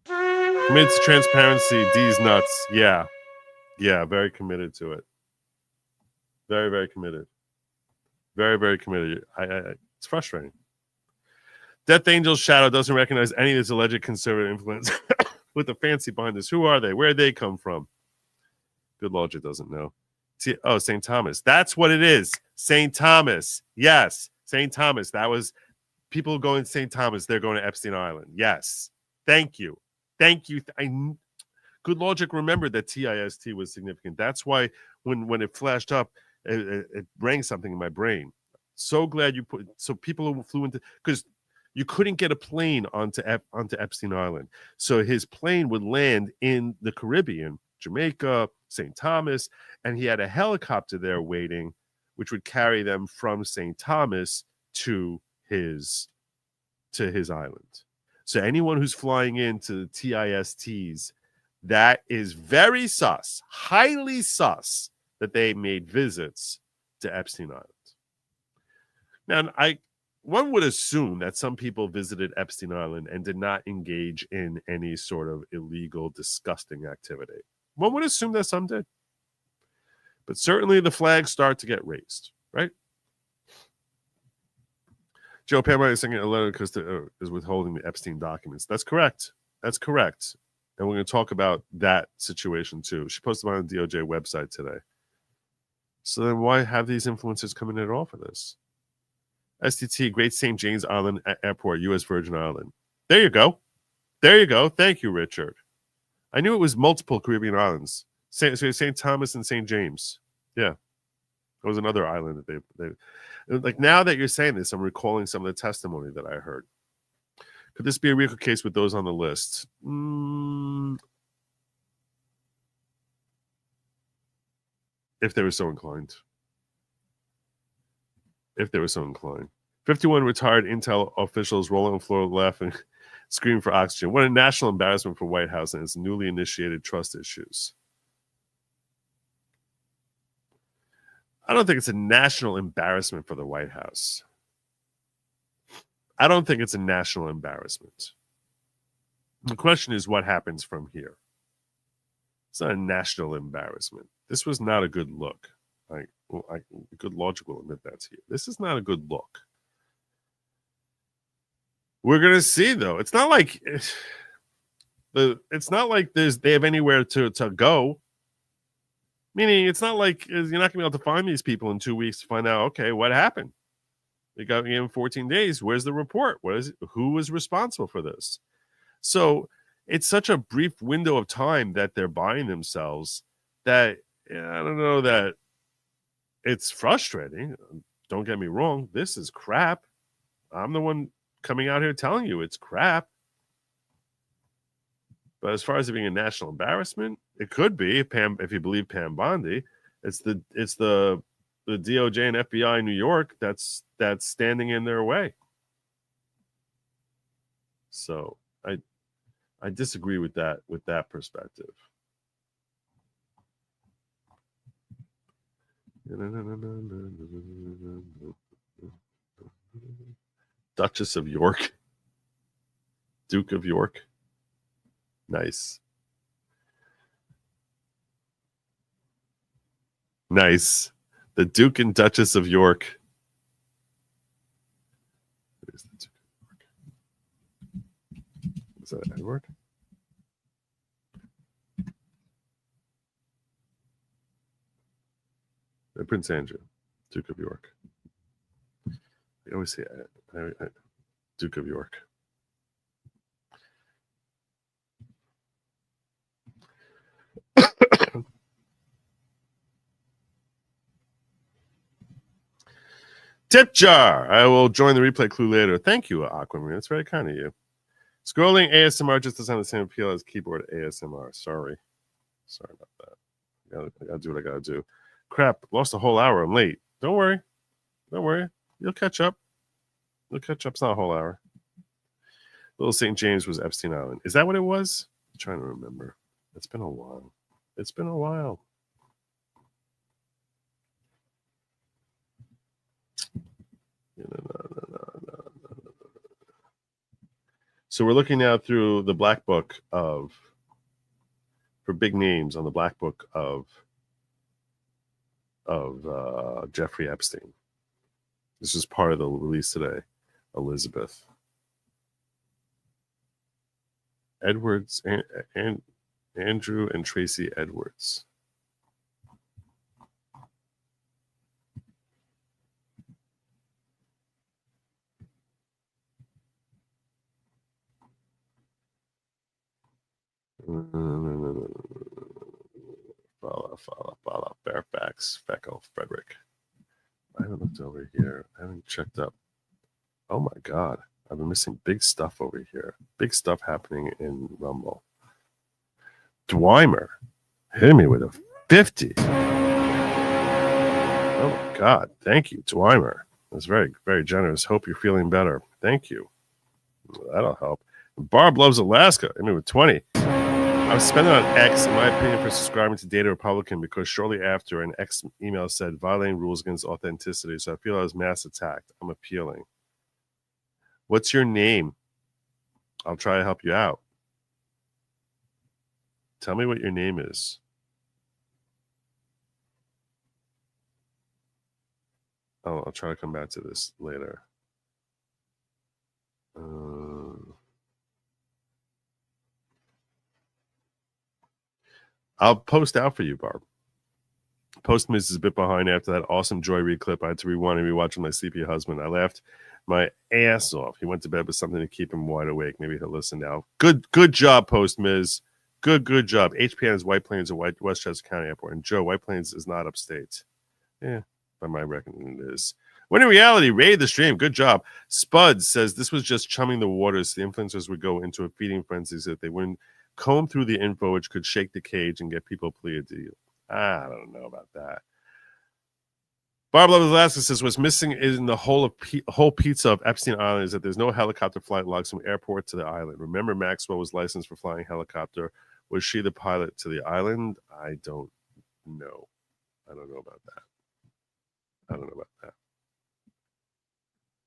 Committed to transparency. D's nuts. Yeah. Yeah, very committed to it. Very, very committed. Very, very committed. It's frustrating. Death Angel's shadow doesn't recognize any of this alleged conservative influence with the fancy behind this. Who are they? Where did they come from? Good Lawgic doesn't know. St. Thomas. That's what it is. St. Thomas. Yes. St. Thomas. That was people going to St. Thomas. They're going to Epstein Island. Yes. Thank you. Thank you. Good Lawgic remembered that TIST was significant. That's why when it flashed up, it rang something in my brain. So glad you put, so people who flew into, because you couldn't get a plane onto Epstein Island. So his plane would land in the Caribbean, Jamaica, St. Thomas, and he had a helicopter there waiting, which would carry them from St. Thomas to his island. So anyone who's flying into the TISTs, that is very sus, highly sus, that they made visits to Epstein Island. Now, one would assume that some people visited Epstein Island and did not engage in any sort of illegal, disgusting activity. One would assume that some did. But certainly the flags start to get raised, right? Joe Pamela is sending a letter because is withholding the Epstein documents. That's correct. That's correct. And we're going to talk about that situation too. She posted on the DOJ website today. So then why have these influencers come in at all for this? STT, Great St. James Island Airport, U.S. Virgin Island. There you go. There you go. Thank you, Richard. I knew it was multiple Caribbean islands. St. Thomas and St. James. Yeah. There was another island that they like. Now that you're saying this, I'm recalling some of the testimony that I heard. Could this be a RICO case with those on the list? If they were so inclined. If they were so inclined. 51 retired Intel officials rolling on the floor laughing, screaming for oxygen. What a national embarrassment for White House and its newly initiated trust issues. I don't think it's a national embarrassment for the White House. I don't think it's a national embarrassment. The question is what happens from here. It's not a national embarrassment. This was not a good look. Good Lawgic will admit that to you. This is not a good look. We're gonna see though. It's not like they have anywhere to go. Meaning, it's not like you're not gonna be able to find these people in 2 weeks to find out. Okay, what happened? They got me in 14 days. Where's the report? Who was responsible for this? So it's such a brief window of time that they're buying themselves that I don't know that it's frustrating. Don't get me wrong. This is crap. I'm the one coming out here telling you it's crap. But as far as it being a national embarrassment, it could be. If you believe Pam Bondi, it's the DOJ and FBI in New York that's standing in their way. So I disagree with that perspective. Duchess of York, Duke of York. Nice. Nice. The Duke and Duchess of York. Where's the Duke of York? Is that Edward? Prince Andrew, Duke of York. I always say Duke of York. Tip jar. I will join the replay clue later. Thank you, Aquamarine. That's very kind of you. Scrolling ASMR just doesn't have the same appeal as keyboard ASMR. Sorry about that. I gotta do what I gotta do. Crap, lost a whole hour. I'm late. Don't worry. You'll catch up. It's not a whole hour. Little St. James was Epstein Island. Is that what it was? I'm trying to remember. It's been a while. It's been a while. So we're looking now through the black book for big names on the black book of Jeffrey Epstein. This is part of the release today. Elizabeth Edwards and Andrew and Tracy Edwards. Follow. Fairfax, Feckle, Frederick. I haven't looked over here. I haven't checked up. Oh my God. I've been missing big stuff over here. Big stuff happening in Rumble. Dwymer hit me with a 50. Oh my God. Thank you, Dwymer. That's very, very generous. Hope you're feeling better. Thank you. That'll help. Barb loves Alaska. I mean, with 20. I was spending on X, in my opinion, for subscribing to Data Republican because shortly after an X email said violating rules against authenticity. So I feel I was mass attacked. I'm appealing. What's your name? I'll try to help you out. Tell me what your name is. Oh, I'll try to come back to this later. I'll post out for you, Barb. Postmiss is a bit behind after that awesome Joy Reid clip. I had to rewind and rewatch with my sleepy husband. I laughed my ass off. He went to bed with something to keep him wide awake. Maybe he'll listen now. Good job, Postmiss. Good job. HPN is White Plains or Westchester County Airport. And Joe, White Plains is not upstate. Yeah, by my reckoning it is. When in reality, Reid the stream. Good job. Spud says this was just chumming the waters. The influencers would go into a feeding frenzy if they wouldn't comb through the info, which could shake the cage and get people pleaded to you. I don't know about that. Barb Lovers Alaska says what's missing in the whole pizza of Epstein Island is that there's no helicopter flight logs from airport to the island. Remember, Maxwell was licensed for flying helicopter. Was she the pilot to the island? I don't know. I don't know about that.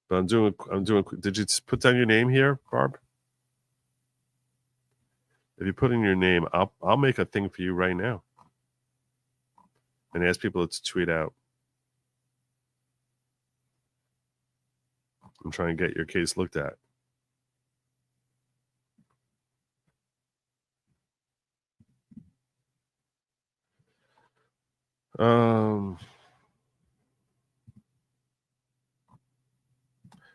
But I'm doing. Did you put down your name here, Barb? If you put in your name, I'll make a thing for you right now and ask people to tweet out. I'm trying to get your case looked at.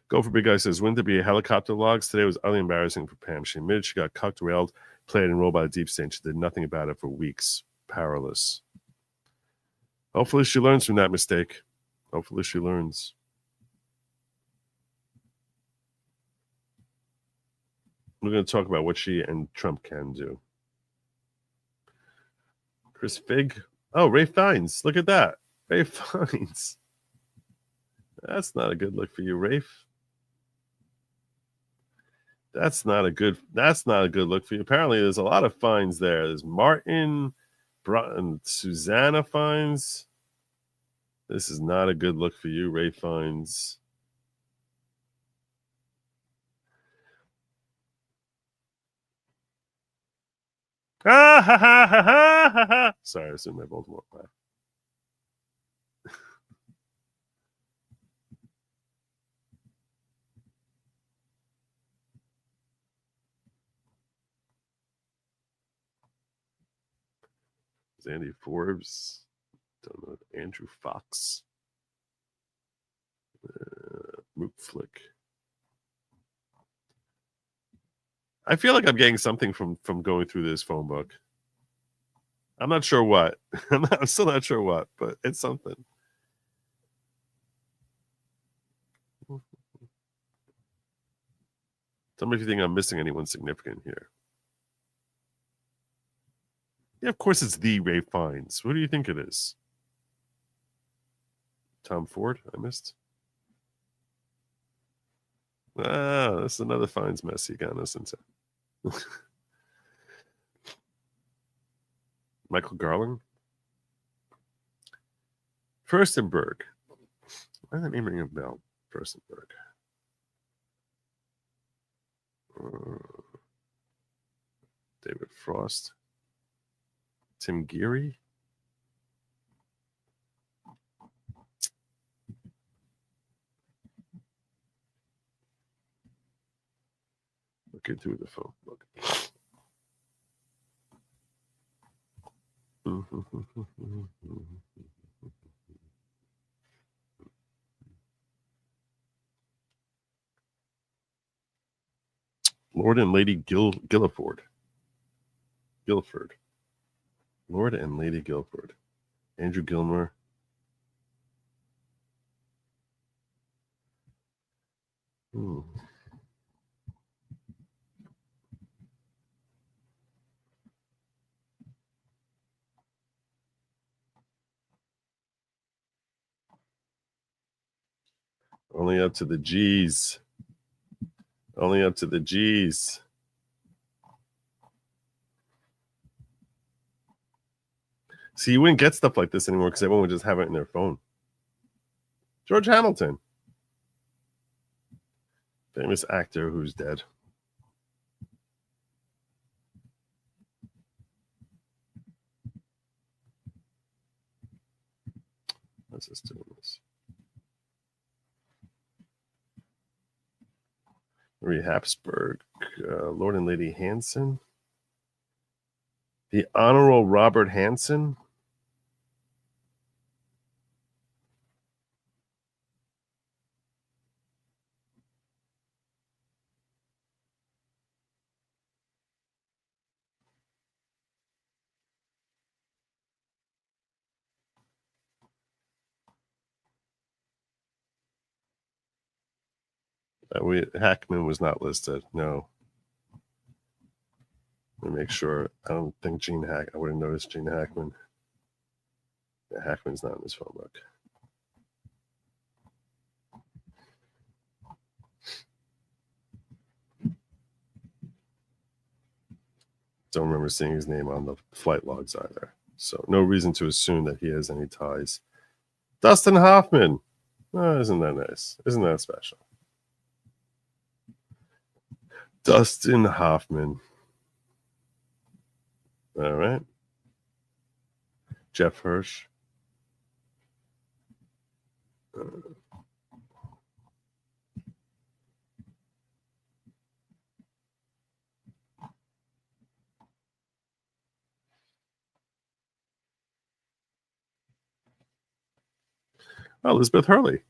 Go for Big Guy says, wouldn't there be helicopter logs? Today was utterly embarrassing for Pam. She admitted she got cucked, railed, played, and rolled by the deep state. She did nothing about it for weeks. Powerless. Hopefully she learns from that mistake. Hopefully she learns. We're going to talk about what she and Trump can do. Chris Fig. Oh, Ray Fiennes. Look at that. Ray Fiennes. That's not a good look for you, Rafe. That's not a good look for you. Apparently, there's a lot of Fiennes there. There's Martin, and Susanna Fiennes. This is not a good look for you, Ray Fiennes. Ha ha ha ha ha ha. Sorry, I assumed my Baltimore laugh. Andy Forbes, don't know, Andrew Fox, Mook Flick. I feel like I'm getting something from going through this phone book. I'm not sure what. I'm still not sure what, but it's something. Tell me if you think I'm missing anyone significant here. Yeah, of course it's the Ray Fiennes. What do you think it is? Tom Ford, I missed. Ah, that's another Fiennes mess you got us into. Michael Garland. Furstenberg. Why is that name ringing a bell? Furstenberg. David Frost. Tim Geary. Looking through the phone book. Lord and Lady Guilford. Lord and Lady Guilford. Andrew Gilmer. Only up to the G's. Only up to the G's. See, you wouldn't get stuff like this anymore because everyone would just have it in their phone. George Hamilton. Famous actor who's dead. What's this doing this? Marie Habsburg, Lord and Lady Hanson. The Honorable Robert Hanson. Hackman was not listed. No. Let me make sure. I don't think I would have noticed Gene Hackman. Yeah, Hackman's not in this phone book. Don't remember seeing his name on the flight logs either. So no reason to assume that he has any ties. Dustin Hoffman. Oh, isn't that nice? Isn't that special? Dustin Hoffman. All right. Jeff Hirsch. Elizabeth Hurley.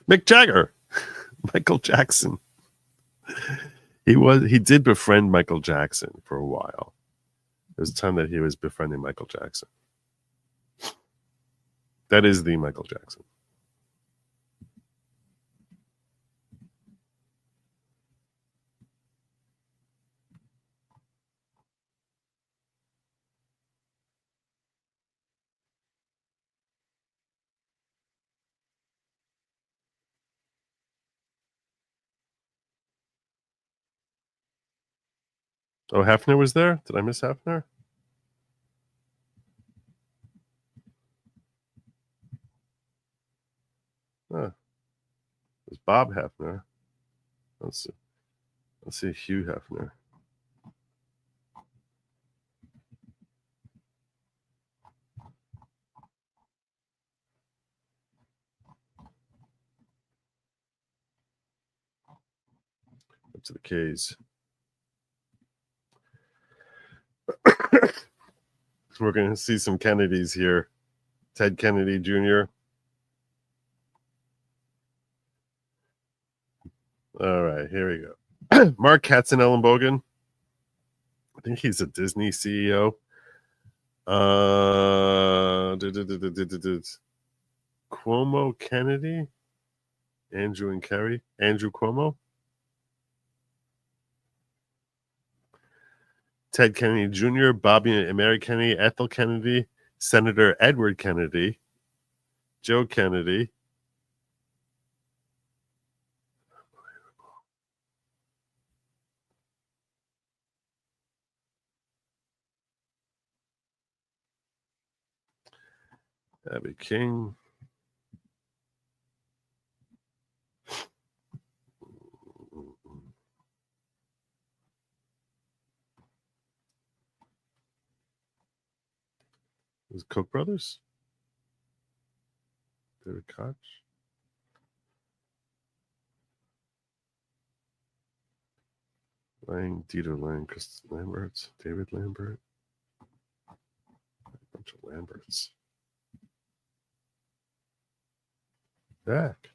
Mick Jagger. Michael Jackson. He did befriend Michael Jackson for a while. There was a time that he was befriending Michael Jackson. That is the Michael Jackson. Oh, Hefner was there? Did I miss Hefner? Huh. There's Bob Hefner. Let's see Hugh Hefner. Up to the K's. We're going to see some Kennedys here. Ted Kennedy Jr. All right, here we go. Mark Katzenellenbogen. I think he's a Disney CEO. Cuomo Kennedy. Andrew Cuomo. Ted Kennedy Jr., Bobby and Mary Kennedy, Ethel Kennedy, Senator Edward Kennedy, Joe Kennedy. Abby King. Was it Koch brothers? David Koch? Lang, Dieter Lang, Chris Lambert, David Lambert. A bunch of Lamberts. Back.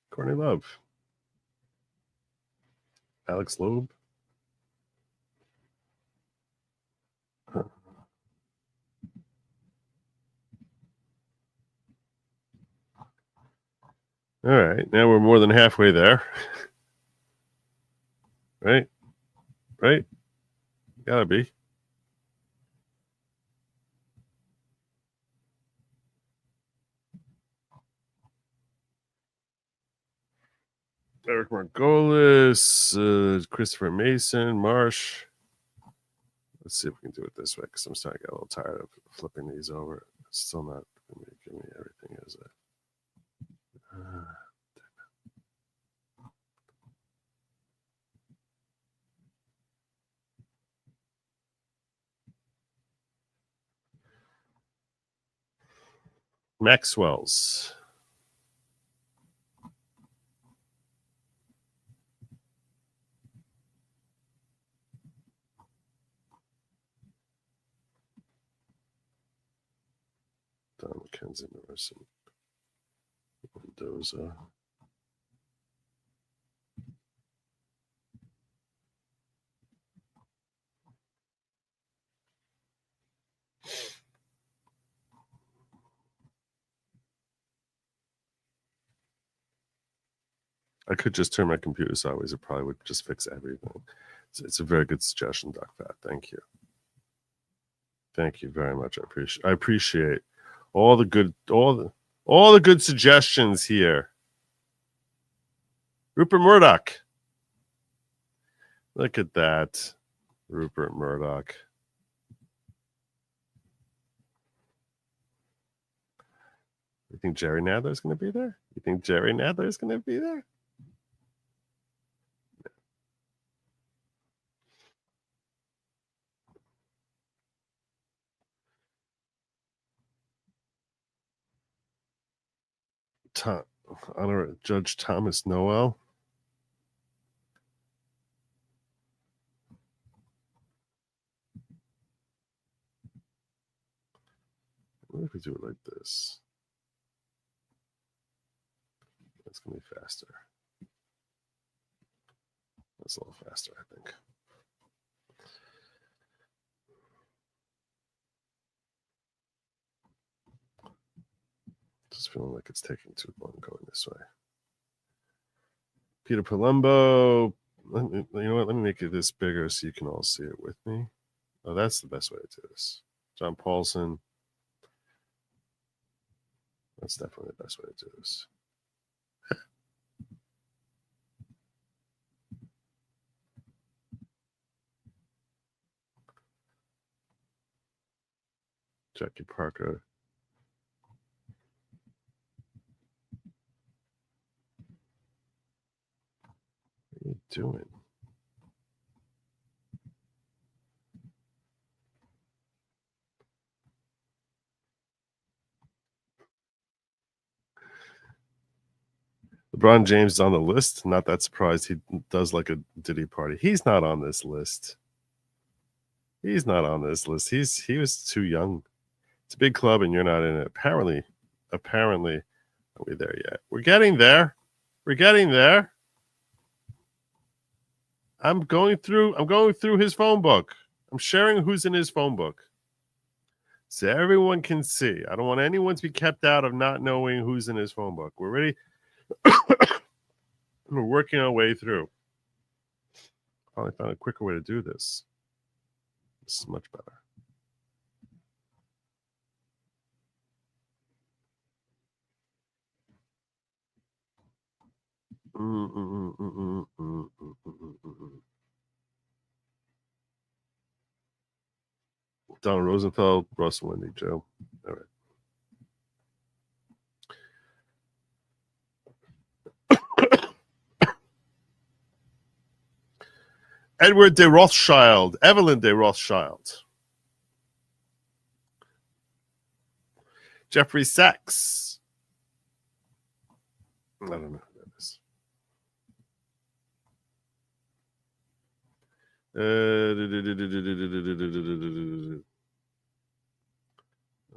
Courtney Love. Alex Loeb. Huh. All right, now we're more than halfway there. Right? Gotta be. Eric Margolis, Christopher Mason, Marsh. Let's see if we can do it this way because I'm starting to get a little tired of flipping these over. It's still not giving me everything as a. Maxwell's. Don McKenzie, Morrison, Mendoza. I could just turn my computer sideways. It probably would just fix everything. It's a very good suggestion, Doc Fat. Thank you. Thank you very much. I appreciate all the good suggestions here. Rupert Murdoch. Look at that. Rupert Murdoch. You think Jerry Nadler's going to be there? You think Jerry Nadler's going to be there? Honor Judge Thomas Noel. What if we do it like this? That's going to be faster. That's a little faster, I think. Just feeling like it's taking too long going this way. Peter Palumbo. You know what? Let me make it this bigger so you can all see it with me. Oh, that's the best way to do this. John Paulson. That's definitely the best way to do this. Jackie Parker. What are you doing? LeBron James is on the list. Not that surprised. He does like a Diddy party. He's not on this list. He's not on this list. He was too young. It's a big club and you're not in it. Apparently, are we there yet? We're getting there. We're getting there. I'm going through his phone book. I'm sharing who's in his phone book, so everyone can see. I don't want anyone to be kept out of not knowing who's in his phone book. We're ready. We're working our way through. Finally found a quicker way to do this. This is much better. Donald Rosenfeld, Russell Wendy, Joe. All right. Edward de Rothschild, Evelyn de Rothschild, Jeffrey Sachs. I don't know who that is.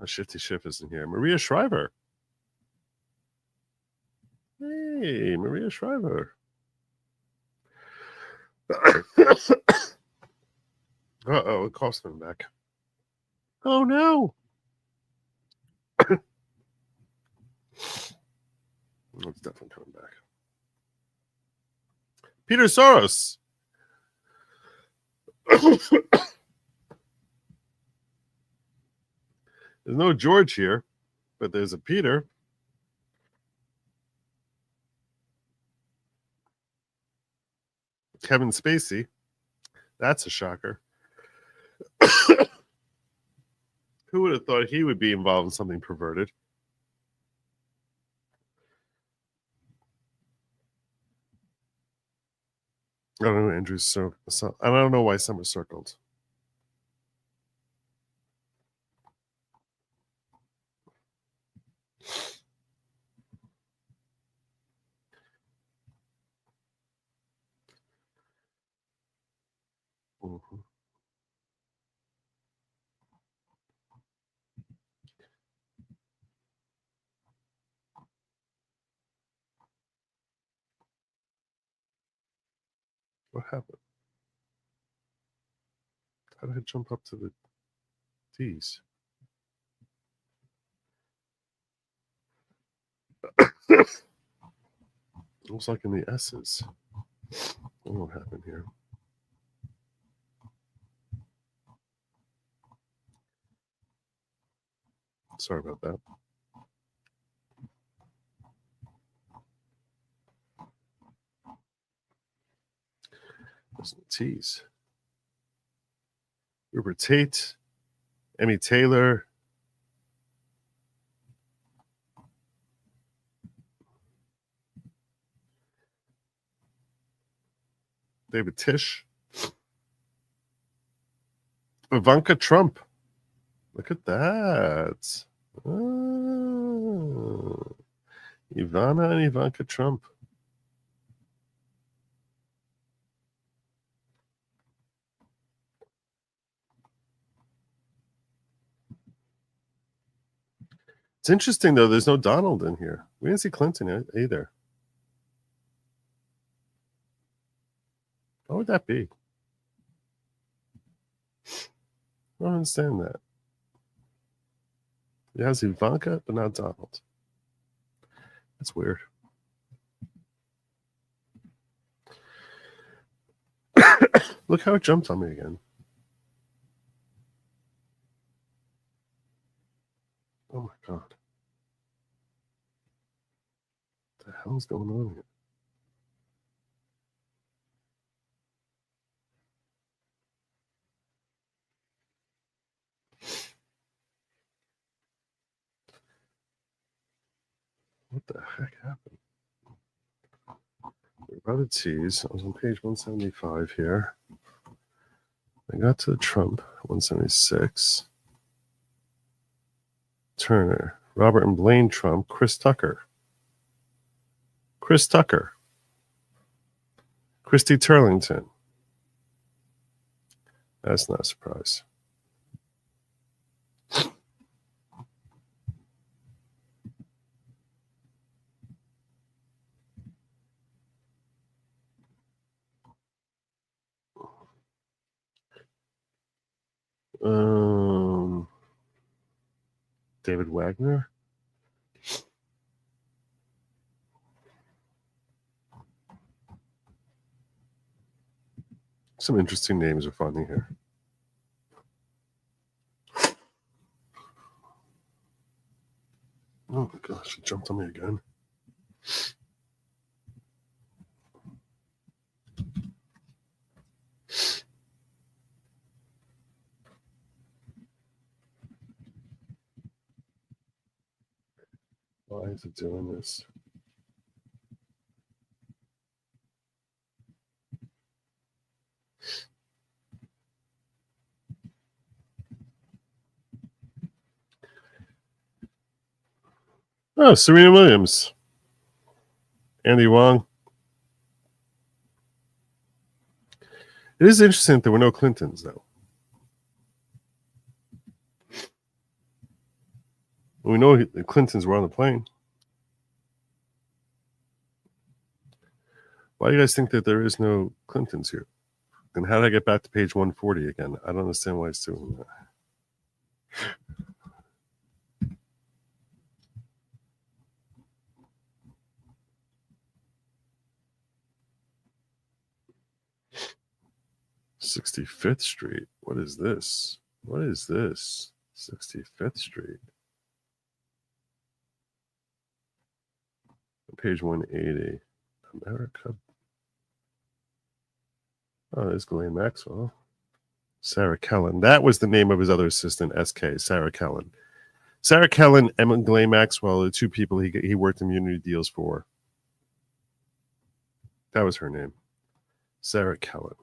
Shifty Schiff isn't here. Maria Shriver. Hey, Maria Shriver. Uh-oh, it cough's coming back. Oh, no. It's definitely coming back. Peter Soros. There's no George here, but there's a Peter. Kevin Spacey. That's a shocker. Who would have thought he would be involved in something perverted? I don't know, Andrew's so I don't know why some are circled. Mm-hmm. What happened? How did I jump up to the T's? Looks like in the S's. I don't know what happened here. Sorry about that. There's no T's. Rupert Tate, Emmy Taylor, David Tisch, Ivanka Trump. Look at that. Oh. Ivana and Ivanka Trump. It's interesting, though, there's no Donald in here. We didn't see Clinton either. What would that be? I don't understand that. It has Ivanka, but not Donald. That's weird. Look how it jumped on me again. Oh my God. What the hell is going on here? What the heck happened? We're the T's. I was on page 175 here. I got to the Trump, 176. Turner, Robert and Blaine Trump, Chris Tucker. Christy Turlington. That's not a surprise. David Wagner. Some interesting names are funny here. Oh my gosh, it jumped on me again. Why is it doing this? Oh, Serena Williams. Andy Wong. It is interesting that there were no Clintons, though. We know the Clintons were on the plane. Why do you guys think that there is no Clintons here? And how did I get back to page 140 again? I don't understand why it's doing that. "65th Street. What is this? What is this? 65th Street. Page 180. America. Oh, there's Ghislaine Maxwell. Sarah Kellen. That was the name of his other assistant, SK, Sarah Kellen. Sarah Kellen and Ghislaine Maxwell are the two people he worked immunity deals for. That was her name. Sarah Kellen.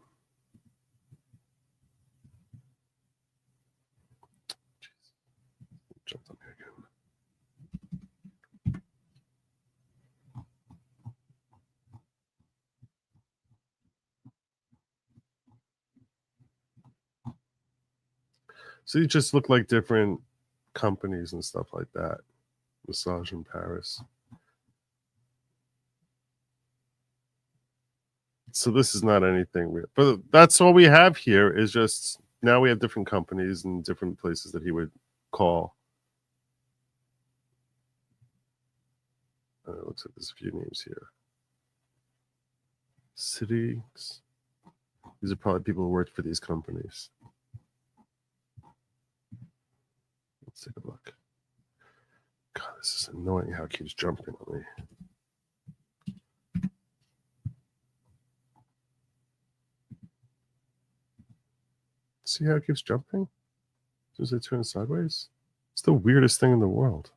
Jumped on me again. So you just look like different companies and stuff like that. Massage in Paris. So this is not anything weird. But that's all we have here is just now we have different companies and different places that he would call. It looks like there's a few names here. Cities. These are probably people who worked for these companies. Let's take a look. God, this is annoying how it keeps jumping on me. See how it keeps jumping? As soon as I turn sideways? It's the weirdest thing in the world.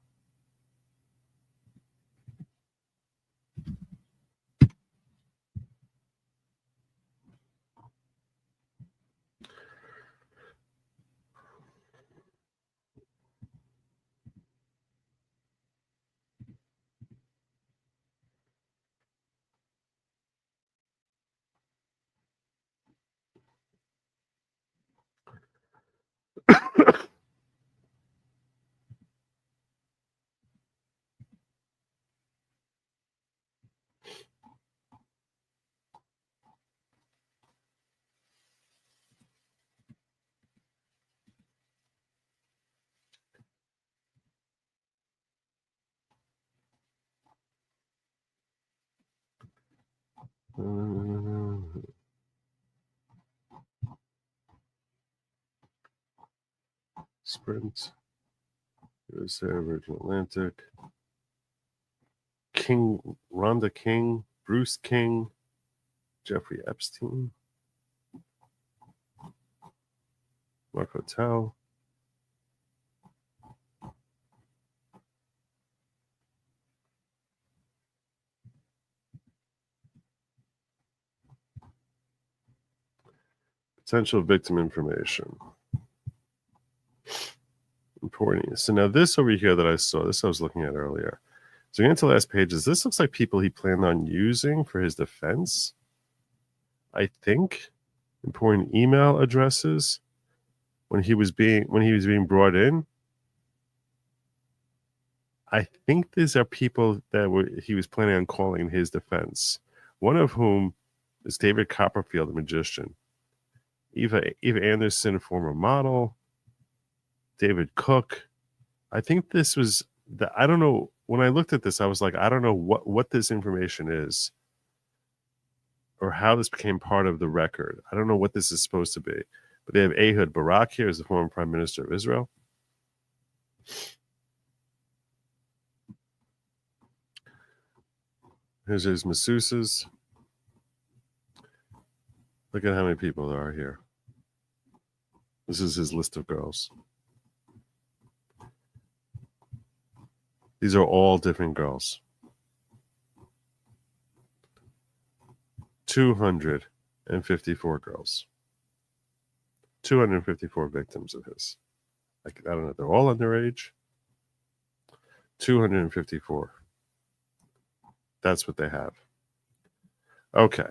Sprint. USA, Virgin Atlantic. King, Rhonda King, Bruce King, Jeffrey Epstein, Mark Hotel. Potential victim information. Important. So now this over here that I saw, this I was looking at earlier. So getting to the last pages, this looks like people he planned on using for his defense. I think important email addresses when he was being brought in. I think these are people that he was planning on calling his defense. One of whom is David Copperfield, the magician. Eva Anderson, former model. David Cook. I think this was I don't know. When I looked at this, I was like, I don't know what this information is or how this became part of the record. I don't know what this is supposed to be. But they have Ehud Barak here as the former prime minister of Israel. Here's his masseuses. Look at how many people there are here. This is his list of girls. These are all different girls. 254 girls. 254 victims of his. I don't know. They're all underage. 254. That's what they have. Okay.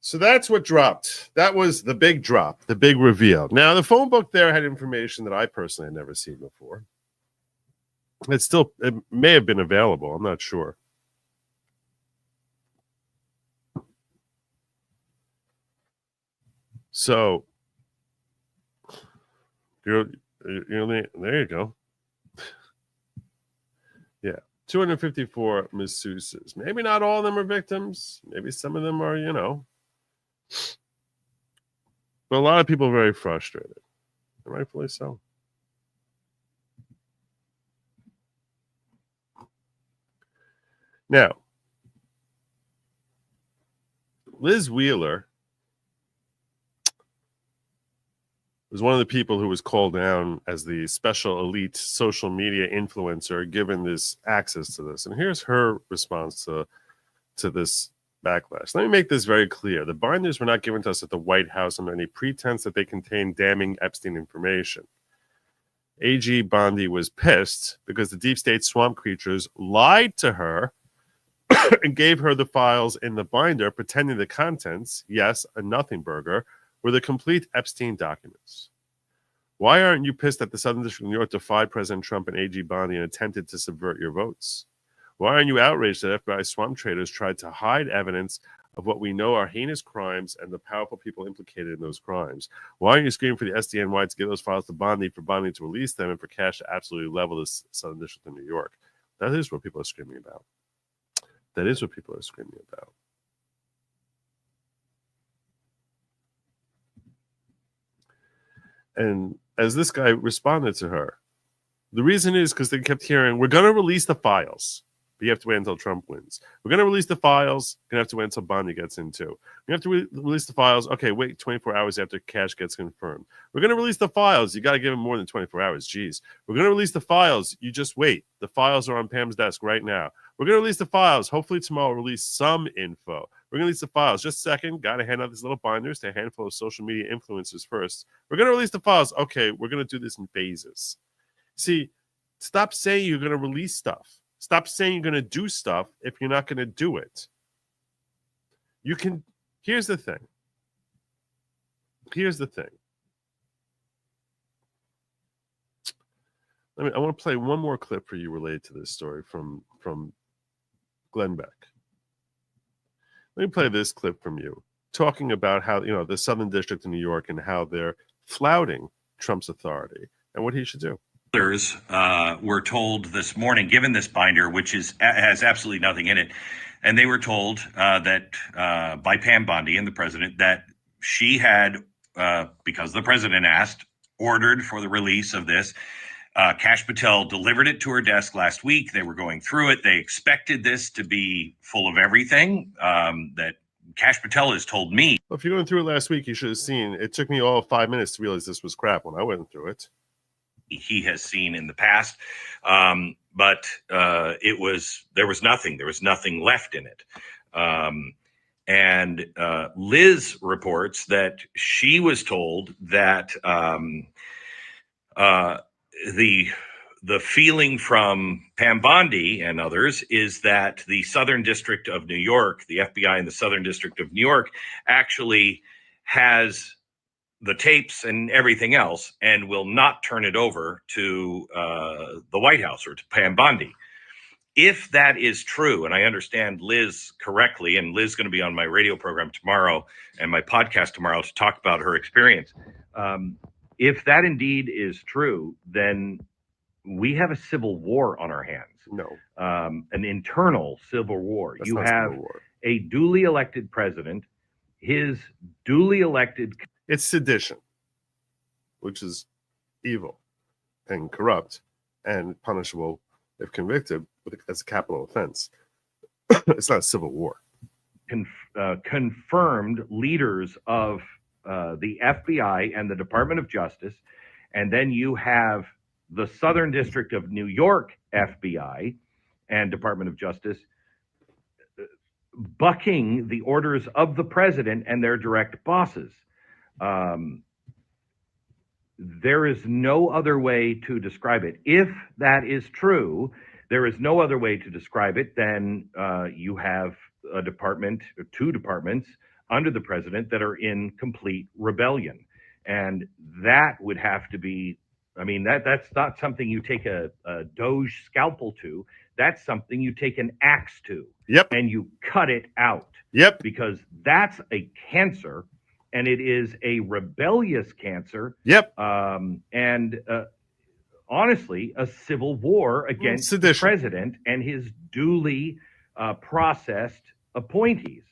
So that's what dropped. That was the big drop, the big reveal. Now, the phone book there had information that I personally had never seen before. It may have been available. I'm not sure. So, there you go. Yeah, 254 masseuses. Maybe not all of them are victims. Maybe some of them are, But a lot of people are very frustrated. And rightfully so. Now, Liz Wheeler was one of the people who was called down as the special elite social media influencer given this access to this. And here's her response to this backlash. Let me make this very clear. The binders were not given to us at the White House under any pretense that they contain damning Epstein information. AG Bondi was pissed because the deep state swamp creatures lied to her and gave her the files in the binder, pretending the contents, yes, a nothing burger, were the complete Epstein documents. Why aren't you pissed that the Southern District of New York defied President Trump and AG Bondi and attempted to subvert your votes? Why aren't you outraged that FBI swamp traders tried to hide evidence of what we know are heinous crimes and the powerful people implicated in those crimes? Why aren't you screaming for the SDNY to give those files to Bondi, for Bondi to release them, and for cash to absolutely level the Southern District of New York? That is what people are screaming about. That is what people are screaming about. And as this guy responded to her, the reason is because they kept hearing, we're going to release the files. But you have to wait until Trump wins. We're going to release the files. Going to have to wait until Bondi gets in too. You have to release the files. Okay, wait 24 hours after cash gets confirmed. We're going to release the files. You got to give them more than 24 hours. Jeez. We're going to release the files. You just wait. The files are on Pam's desk right now. We're going to release the files. Hopefully tomorrow we'll release some info. We're going to release the files. Just a second. Got to hand out these little binders to a handful of social media influencers first. We're going to release the files. Okay, we're going to do this in phases. See, stop saying you're going to release stuff. Stop saying you're going to do stuff if you're not going to do it. You can. Here's the thing. I want to play one more clip for you related to this story from Glenn Beck. Let me play this clip from you talking about how, the Southern District of New York and how they're flouting Trump's authority and what he should do. Others were told this morning, given this binder, which has absolutely nothing in it, and they were told that by Pam Bondi and the president that she had, because the president asked, ordered for the release of this. Kash Patel delivered it to her desk last week. They were going through it. They expected this to be full of everything that Kash Patel has told me. Well, if you're going through it last week, you should have seen it took me all 5 minutes to realize this was crap when I went through it. He has seen in the past, but there was nothing. There was nothing left in it. And Liz reports that she was told that the feeling from Pam Bondi and others is that the Southern District of New York, the FBI in the Southern District of New York, actually has the tapes and everything else and will not turn it over to the White House or to Pam Bondi. If that is true, and I understand Liz correctly, and Liz is going to be on my radio program tomorrow and my podcast tomorrow to talk about her experience. if that indeed is true, then we have a civil war on our hands. No, An internal civil war. that's You not have civil war. a duly elected president, his duly elected. It's sedition, which is evil and corrupt and punishable if convicted as a capital offense. It's not a civil war. Confirmed leaders of the FBI and the Department of Justice, and then you have the Southern District of New York FBI and Department of Justice bucking the orders of the president and their direct bosses. There is no other way to describe it. If that is true, there is no other way to describe it than you have a department, or two departments under the president that are in complete rebellion. And that would have to be, I mean, that's not something you take a Doge scalpel to. That's something you take an axe to. Yep. And you cut it out. Yep. Because that's a cancer, and it is a rebellious cancer. Yep. And honestly, a civil war against the president and his duly processed appointees.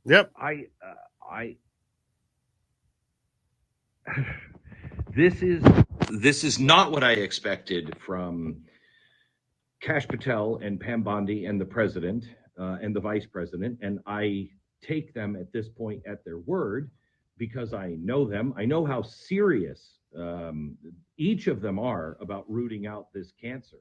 Yep. This is not what I expected from Kash Patel and Pam Bondi and the president and the vice president, and I take them at this point at their word because I know them. I know how serious each of them are about rooting out this cancer.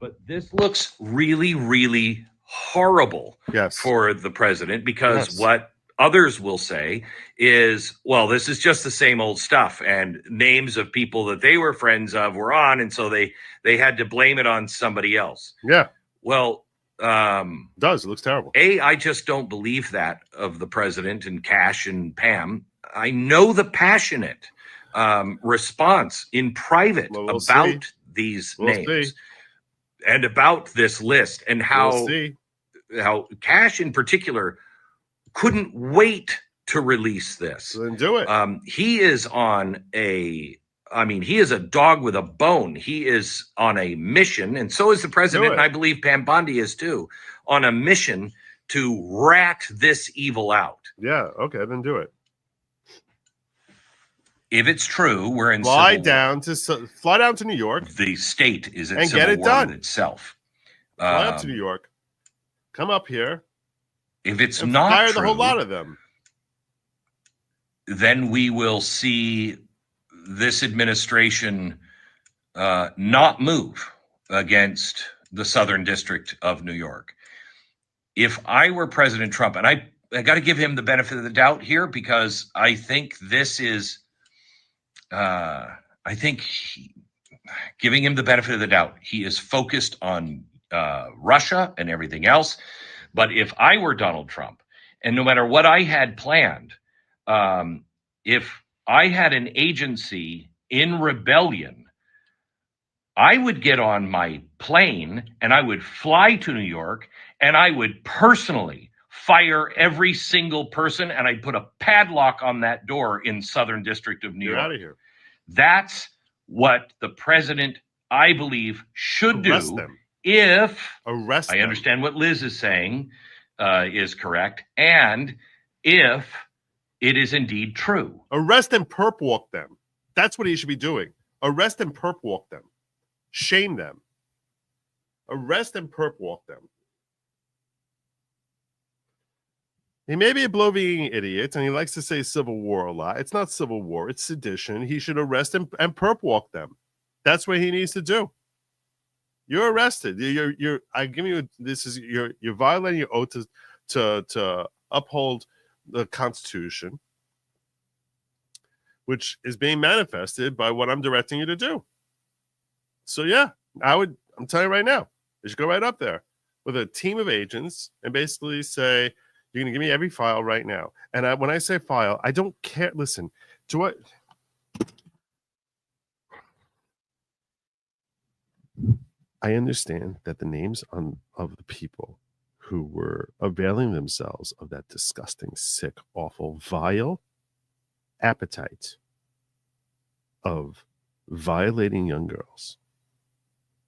But this looks really, really horrible for the president because what others will say is, well, this is just the same old stuff, and names of people that they were friends of were on, and so they had to blame it on somebody else. Yeah. Well, it looks terrible. I just don't believe that of the president and Kash and Pam. I know the passionate response in private about these names and about this list, and how Kash in particular couldn't wait to release this. Then do it. He is on he is a dog with a bone. He is on a mission, and so is the president, and I believe Pam Bondi is too, on a mission to rat this evil out. Yeah, okay, then do it. If it's true, we're in fly down to New York. The state is in and civil get it war done with itself. Fly up to New York. Come up here. If it's and not fire true, the whole lot of them, then we will see this administration not move against the Southern District of New York. If I were President Trump, and I got to give him the benefit of the doubt here, because I think this is, giving him the benefit of the doubt, he is focused on Russia and everything else. But if I were Donald Trump, and no matter what I had planned, if I had an agency in rebellion, I would get on my plane and I would fly to New York, and I would personally fire every single person, and I'd put a padlock on that door in Southern District of New York. Get out of here. That's what the president, I believe, should Arrest do. them. I understand what Liz is saying is correct, and if it is indeed true. Arrest and perp walk them. That's what he should be doing. Arrest and perp walk them. Shame them. Arrest and perp walk them. He may be a bloviating idiot, and he likes to say civil war a lot. It's not civil war. It's sedition. He should arrest and perp walk them. That's what he needs to do. You're arrested. You're. I give you. This is you're violating your oath to uphold the Constitution, which is being manifested by what I'm directing you to do. So yeah, I'm telling you right now, you should go right up there with a team of agents and basically say, you're going to give me every file right now. And when I say file, I don't care. Listen, I understand that the names of the people who were availing themselves of that disgusting, sick, awful, vile appetite of violating young girls.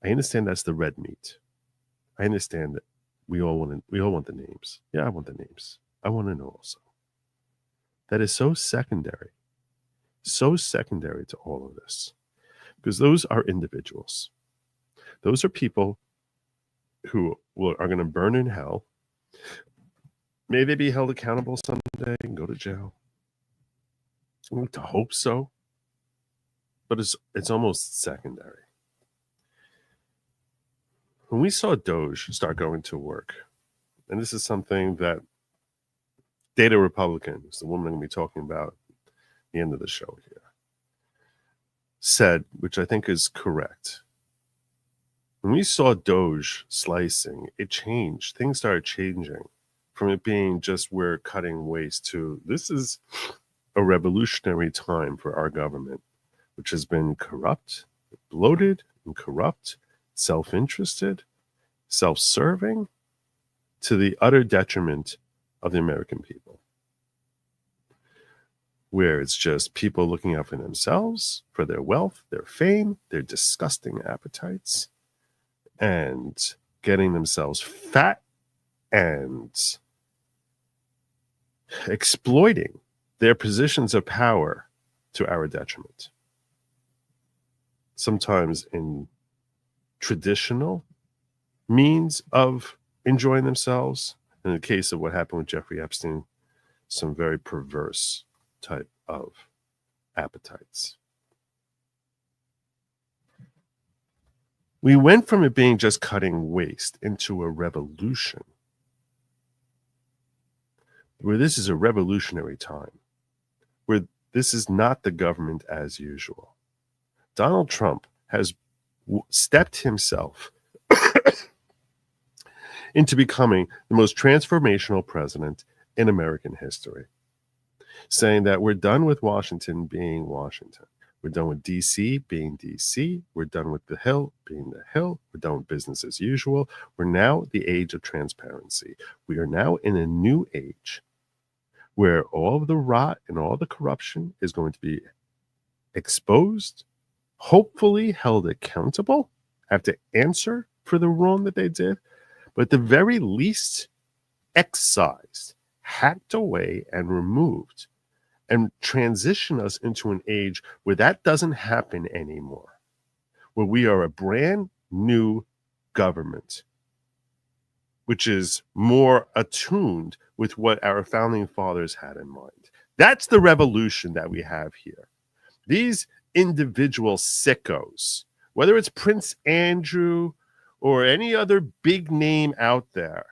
I understand that's the red meat. I understand that we all want the names. Yeah, I want the names. I want to know also. That is so secondary to all of this, because those are individuals. Those are people who are going to burn in hell. May they be held accountable someday and go to jail. I want to hope so, but it's almost secondary. When we saw Doge start going to work, and this is something that Data Republican, the woman I'm going to be talking about at the end of the show here, said, which I think is correct. When we saw Doge slicing, it changed. Things started changing from it being just we're cutting waste to this is a revolutionary time for our government, which has been corrupt, bloated, and corrupt, self-interested, self-serving, to the utter detriment of the American people, where it's just people looking out for themselves, for their wealth, their fame, their disgusting appetites, and getting themselves fat and exploiting their positions of power to our detriment. Sometimes in traditional means of enjoying themselves. In the case of what happened with Jeffrey Epstein, some very perverse type of appetites. We went from it being just cutting waste into a revolution, where this is a revolutionary time, where this is not the government as usual. Donald Trump has stepped himself into becoming the most transformational president in American history, saying that we're done with Washington being Washington. We're done with D.C. being D.C. We're done with the Hill being the Hill. We're done with business as usual. We're now the age of transparency. We are now in a new age where all of the rot and all the corruption is going to be exposed, hopefully held accountable, have to answer for the wrong that they did, but at the very least, excised, hacked away, and removed, and transition us into an age where that doesn't happen anymore, where we are a brand new government, which is more attuned with what our founding fathers had in mind. That's the revolution that we have here. These individual sickos, whether it's Prince Andrew or any other big name out there,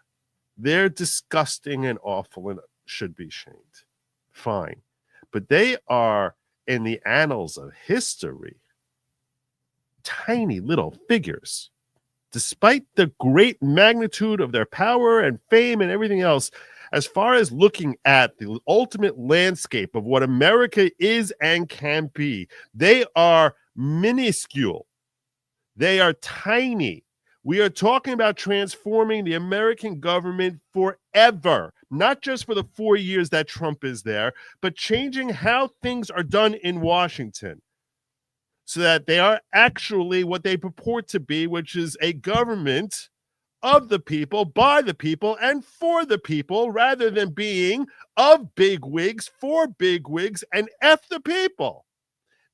they're disgusting and awful and should be shamed. Fine. But they are, in the annals of history, tiny little figures. Despite the great magnitude of their power and fame and everything else, as far as looking at the ultimate landscape of what America is and can be, they are minuscule. They are tiny. We are talking about transforming the American government forever, not just for the 4 years that Trump is there, but changing how things are done in Washington so that they are actually what they purport to be, which is a government of the people, by the people, and for the people, rather than being of bigwigs, for bigwigs, and F the people.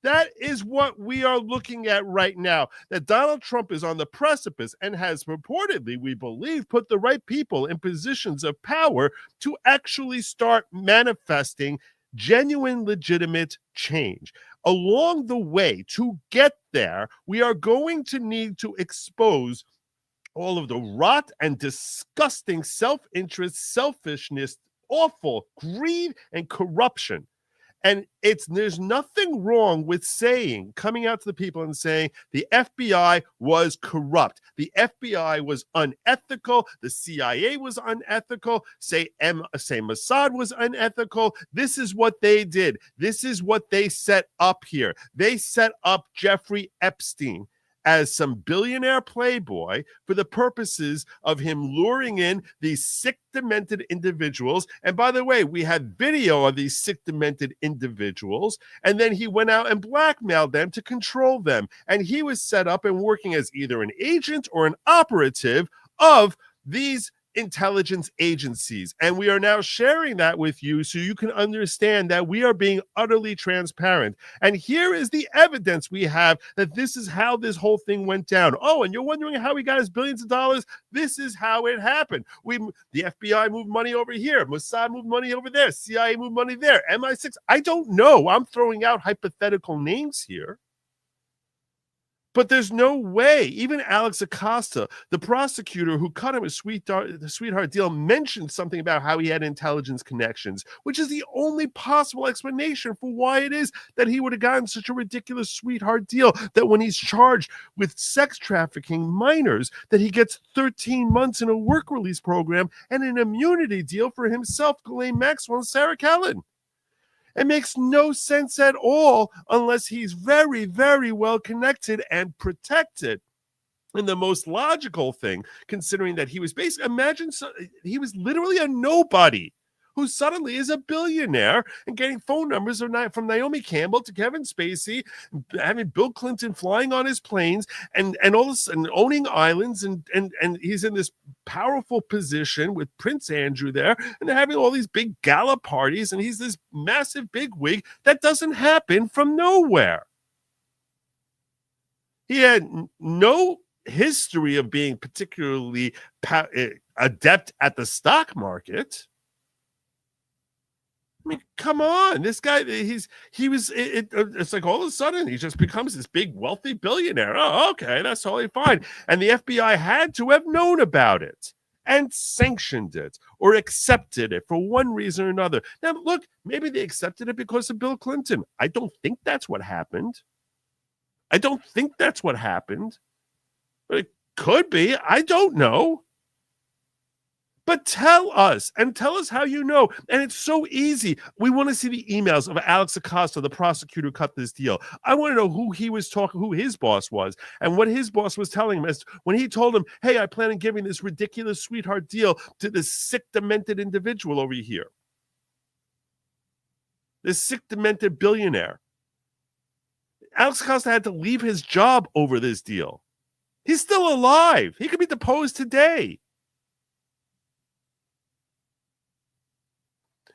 That is what we are looking at right now, that Donald Trump is on the precipice and has purportedly, we believe, put the right people in positions of power to actually start manifesting genuine, legitimate change. Along the way, to get there, we are going to need to expose all of the rot and disgusting self-interest, selfishness, awful greed, and corruption. And there's nothing wrong with coming out to the people and saying the FBI was corrupt. The FBI was unethical. The CIA was unethical. Say Mossad was unethical. This is what they did. This is what they set up here. They set up Jeffrey Epstein as some billionaire playboy for the purposes of him luring in these sick, demented individuals. And by the way, we had video of these sick, demented individuals. And then he went out and blackmailed them to control them. And he was set up and working as either an agent or an operative of these intelligence agencies. And we are now sharing that with you so you can understand that we are being utterly transparent. And here is the evidence we have that this is how this whole thing went down. Oh, and you're wondering how he got his billions of dollars? This is how it happened. The FBI moved money over here. Mossad moved money over there. CIA moved money there. MI6. I don't know. I'm throwing out hypothetical names here. But there's no way, even Alex Acosta, the prosecutor who cut him a sweetheart deal, mentioned something about how he had intelligence connections, which is the only possible explanation for why it is that he would have gotten such a ridiculous sweetheart deal, that when he's charged with sex trafficking minors, that he gets 13 months in a work release program and an immunity deal for himself, Ghislaine Maxwell, and Sarah Kellen. It makes no sense at all unless he's very, very well connected and protected. And the most logical thing, considering that he was he was literally a nobody who suddenly is a billionaire and getting phone numbers from Naomi Campbell to Kevin Spacey, having Bill Clinton flying on his planes and all this, and owning islands, and he's in this powerful position with Prince Andrew there, and they're having all these big gala parties, and he's this massive bigwig. That doesn't happen from nowhere. He had no history of being particularly adept at the stock market. I mean, come on, this guy, it's like all of a sudden he just becomes this big wealthy billionaire. Oh, okay, that's totally fine. And the FBI had to have known about it and sanctioned it or accepted it for one reason or another. Now, look, maybe they accepted it because of Bill Clinton. I don't think that's what happened. But it could be. I don't know. But tell us how you know. And it's so easy. We want to see the emails of Alex Acosta, the prosecutor who cut this deal. I want to know who his boss was, and what his boss was telling him as when he told him, hey, I plan on giving this ridiculous sweetheart deal to this sick, demented individual over here. This sick, demented billionaire. Alex Acosta had to leave his job over this deal. He's still alive. He could be deposed today.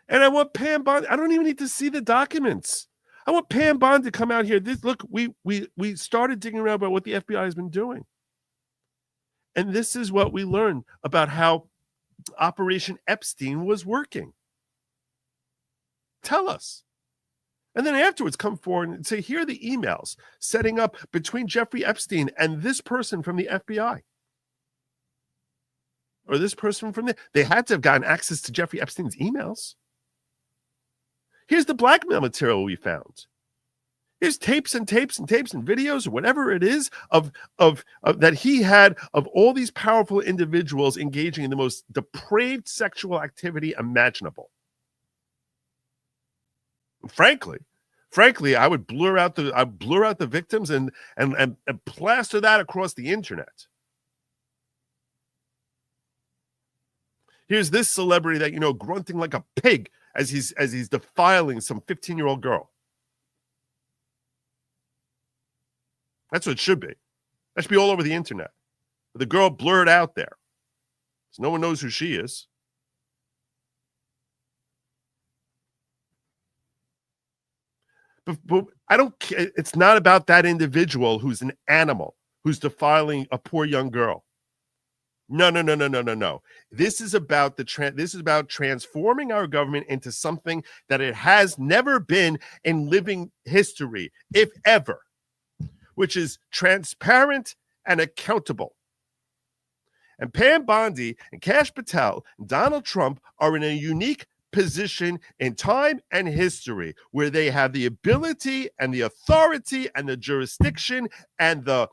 And I want Pam Bond. I don't even need to see the documents. I want Pam Bond to come out here. Look, we started digging around about what the FBI has been doing. And this is what we learned about how Operation Epstein was working. Tell us. And then afterwards come forward and say, here are the emails setting up between Jeffrey Epstein and this person from the FBI. Or this person from they had to have gotten access to Jeffrey Epstein's emails. Here's the blackmail material we found. Here's tapes and videos or whatever it is of that he had of all these powerful individuals engaging in the most depraved sexual activity imaginable. Frankly, I would blur out the victims and plaster that across the internet. Here's this celebrity that grunting like a pig as he's defiling some 15-year-old girl. That's what it should be. That should be all over the internet. The girl blurred out there, so no one knows who she is. But I don't care. It's not about that individual who's an animal, who's defiling a poor young girl. No. This is about transforming our government into something that it has never been in living history, if ever, which is transparent and accountable. And Pam Bondi and Kash Patel and Donald Trump are in a unique position in time and history where they have the ability and the authority and the jurisdiction and the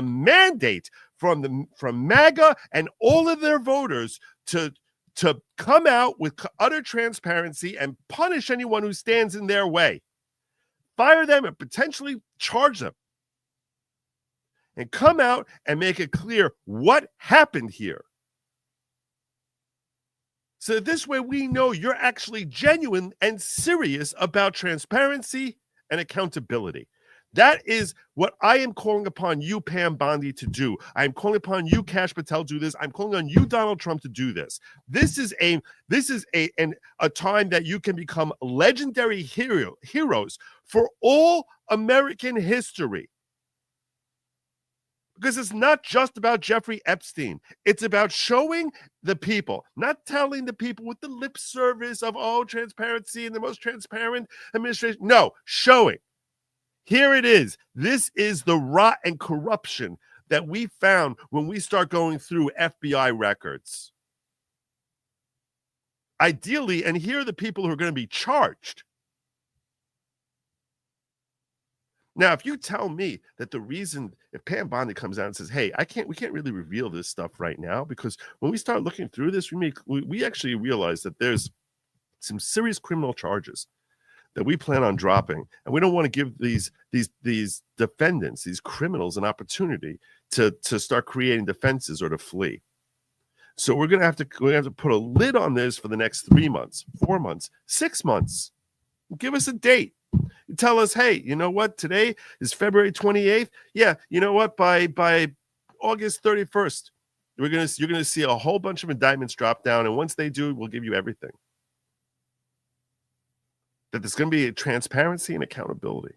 mandate from MAGA and all of their voters to come out with utter transparency and punish anyone who stands in their way. Fire them and potentially charge them. and come out and make it clear what happened here. So this way we know you're actually genuine and serious about transparency and accountability. That is what I am calling upon you, Pam Bondi, to do. I am calling upon you, Kash Patel, to do this. I'm calling on you, Donald Trump, to do this. This is a time that you can become legendary heroes for all American history. Because it's not just about Jeffrey Epstein. It's about showing the people, not telling the people with the lip service of, oh, transparency and the most transparent administration. No, showing. Here it is. This is the rot and corruption that we found when we start going through FBI records. Ideally, and here are the people who are going to be charged. Now, if you tell me that the reason, if Pam Bondi comes out and says, hey, we can't really reveal this stuff right now, because when we start looking through this, we actually realize that there's some serious criminal charges that we plan on dropping, and we don't want to give these defendants, these criminals, an opportunity to start creating defenses or to flee. So we're gonna have to put a lid on this for the next 3 months, 4 months, 6 months. Give us a date. Tell us, hey, you know what? Today is February 28th. Yeah, you know what? By August 31st, you're gonna see a whole bunch of indictments drop down, and once they do, we'll give you everything. That there's going to be transparency and accountability.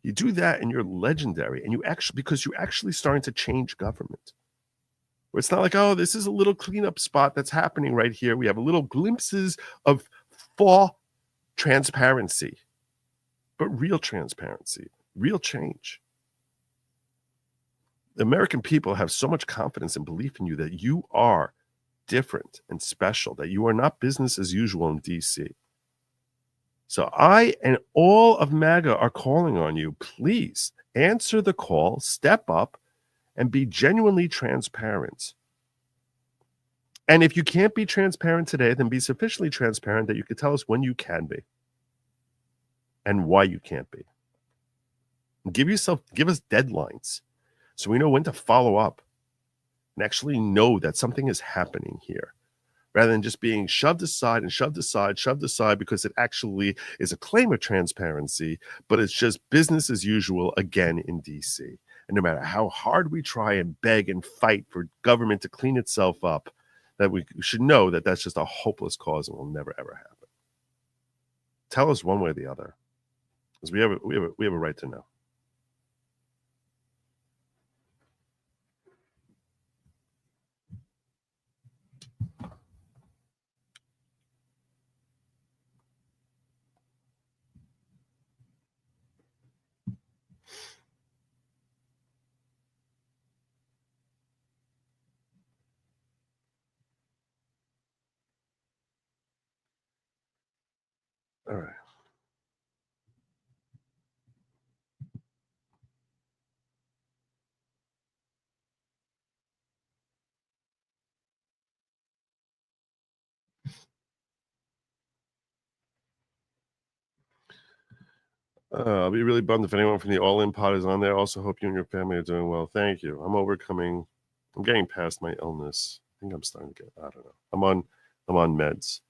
You do that, and you're legendary, and because you're actually starting to change government. Where it's not like, oh, this is a little cleanup spot that's happening right here. We have a little glimpses of fall transparency, but real transparency, real change. The American people have so much confidence and belief in you that you are different and special, that you are not business as usual in DC. So I and all of MAGA are calling on you. Please answer the call, step up, and be genuinely transparent. And if you can't be transparent today, then be sufficiently transparent that you could tell us when you can be and why you can't be. Give us deadlines so we know when to follow up and actually know that something is happening here, rather than just being shoved aside because it actually is a claim of transparency, but it's just business as usual again in DC. And no matter how hard we try and beg and fight for government to clean itself up, that we should know that that's just a hopeless cause and will never, ever happen. Tell us one way or the other, because we have a right to know. All right. I'll be really bummed if anyone from the All In Pod is on there. Also, hope you and your family are doing well. Thank you. I'm getting past my illness. I think I'm starting to get, I don't know. I'm on meds.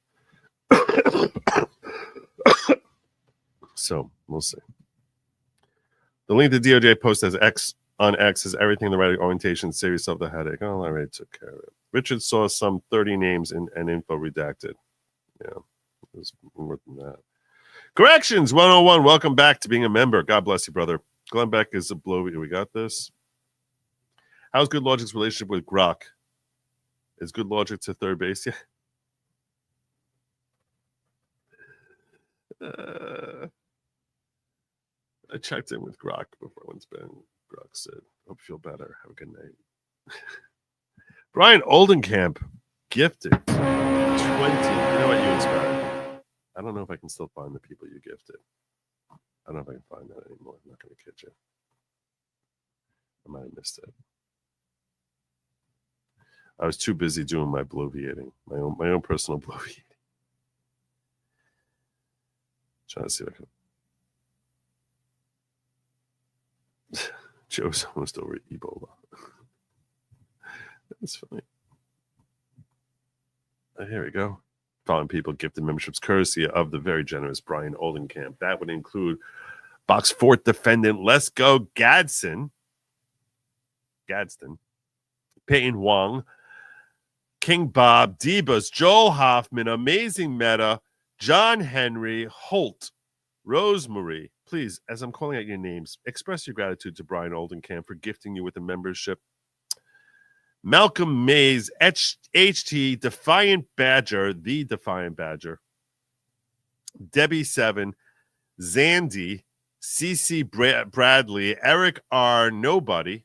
So we'll see. The link to DOJ post as X on X is everything in the right orientation. Save yourself the headache. Oh, I already took care of it. Richard saw some 30 names and info redacted. Yeah, it was more than that. Corrections 101. Welcome back to being a member. God bless you, brother. Glenn Beck is a blow. We got this. How's Good Logic's relationship with Grok? Is Good Logic to third base? Yeah. I checked in with Grok before I went to bed. Grok said, hope you feel better. Have a good night. Brian Oldenkamp gifted 20. You know what you inspired? I don't know if I can still find the people you gifted. I don't know if I can find that anymore. I'm not going to kid you. I might have missed it. I was too busy doing my bloviating, my own personal bloviating. Trying to see if I can. Joe's almost over Ebola. That's funny. Here we go. Following people gifted memberships courtesy of the very generous Brian Oldenkamp. That would include Box Fort defendant Let's Go Gadsden, Peyton Wong, King Bob, Debus, Joel Hoffman, Amazing Meta, John Henry, Holt, Rosemary. Please, as I'm calling out your names, express your gratitude to Brian Oldenkamp for gifting you with a membership. Malcolm Mays, HT, Defiant Badger, the Defiant Badger, Debbie 7, Zandy, CC Bradley, Eric R, Nobody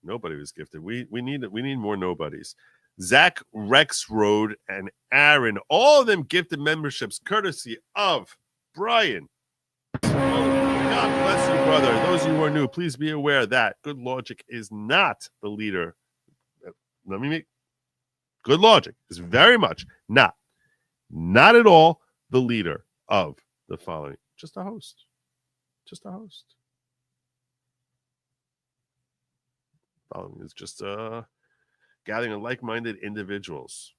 was gifted. We need more nobodies. Zach Rex Road and Aaron, all of them gifted memberships courtesy of Brian. God bless you, brother. Those of you who are new, please be aware that Good Lawgic is not the leader. Good Lawgic is very much not at all the leader of the following. Just a host. Following is just a gathering of like-minded individuals.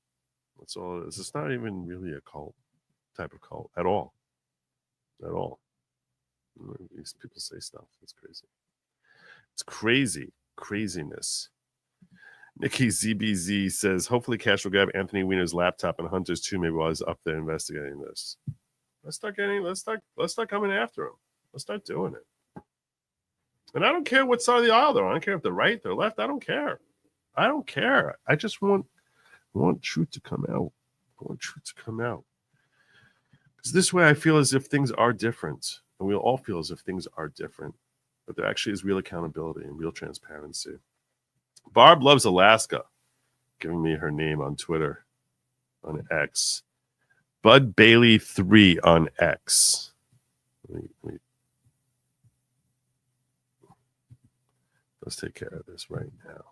That's all it is. It's not even really a type of cult at all. These people say stuff. It's crazy. It's craziness. Nikki ZBZ says, hopefully Cash will grab Anthony Weiner's laptop and Hunter's too, maybe while he's up there investigating this. Let's start coming after him. Let's start doing it. And I don't care what side of the aisle they're on. I don't care if they're right, they're left. I don't care. I just want truth to come out. Because this way I feel as if things are different. And we'll all feel as if things are different. But there actually is real accountability and real transparency. Barb Loves Alaska, giving me her name on Twitter, on X. Bud Bailey 3 on X. Let's take care of this right now.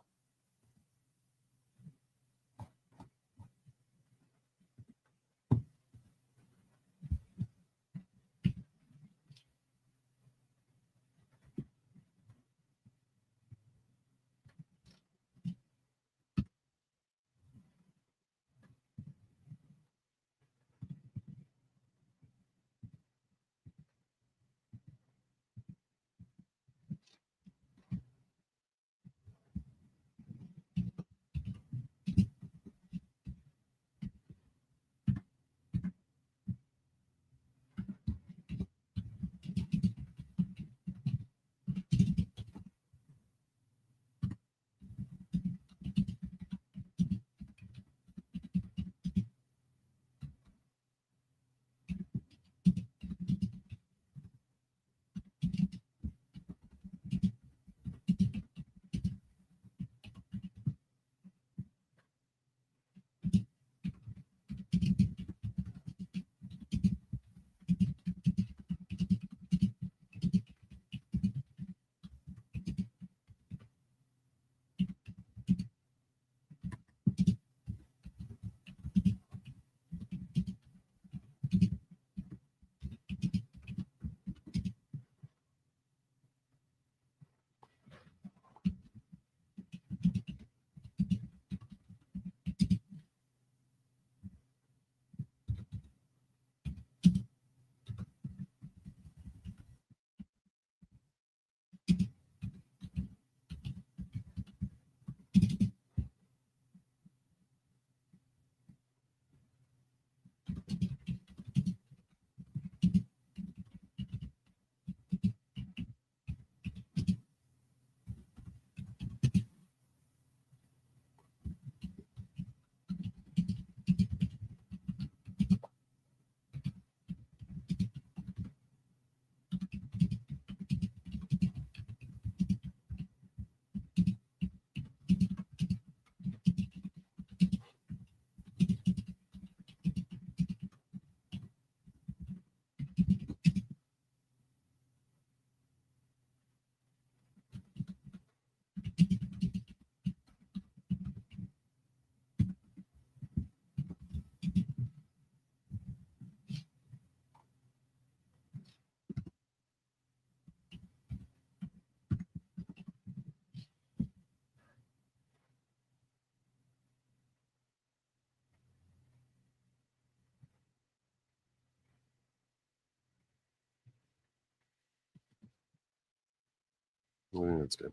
I think that's good.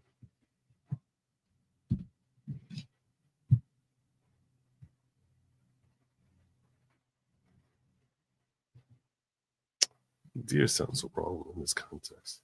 Deer sounds so wrong in this context.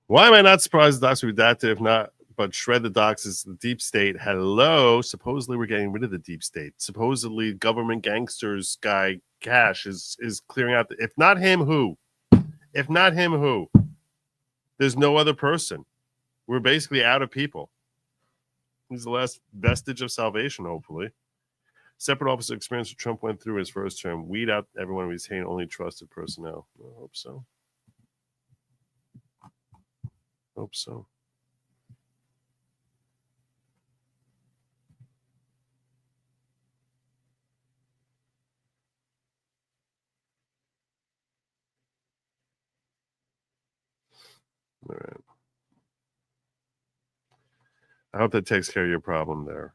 Why am I not surprised the docs would be that if not, but shred the docs is the deep state? Hello. Supposedly we're getting rid of the deep state. Supposedly government gangsters guy Cash is clearing out. If not him, who? If not him, who? There's no other person. We're basically out of people. He's the last vestige of salvation, hopefully. Separate officer experience Trump went through his first term. Weed out everyone he's saying only trusted personnel. I hope so. Hope so. All right. I hope that takes care of your problem there,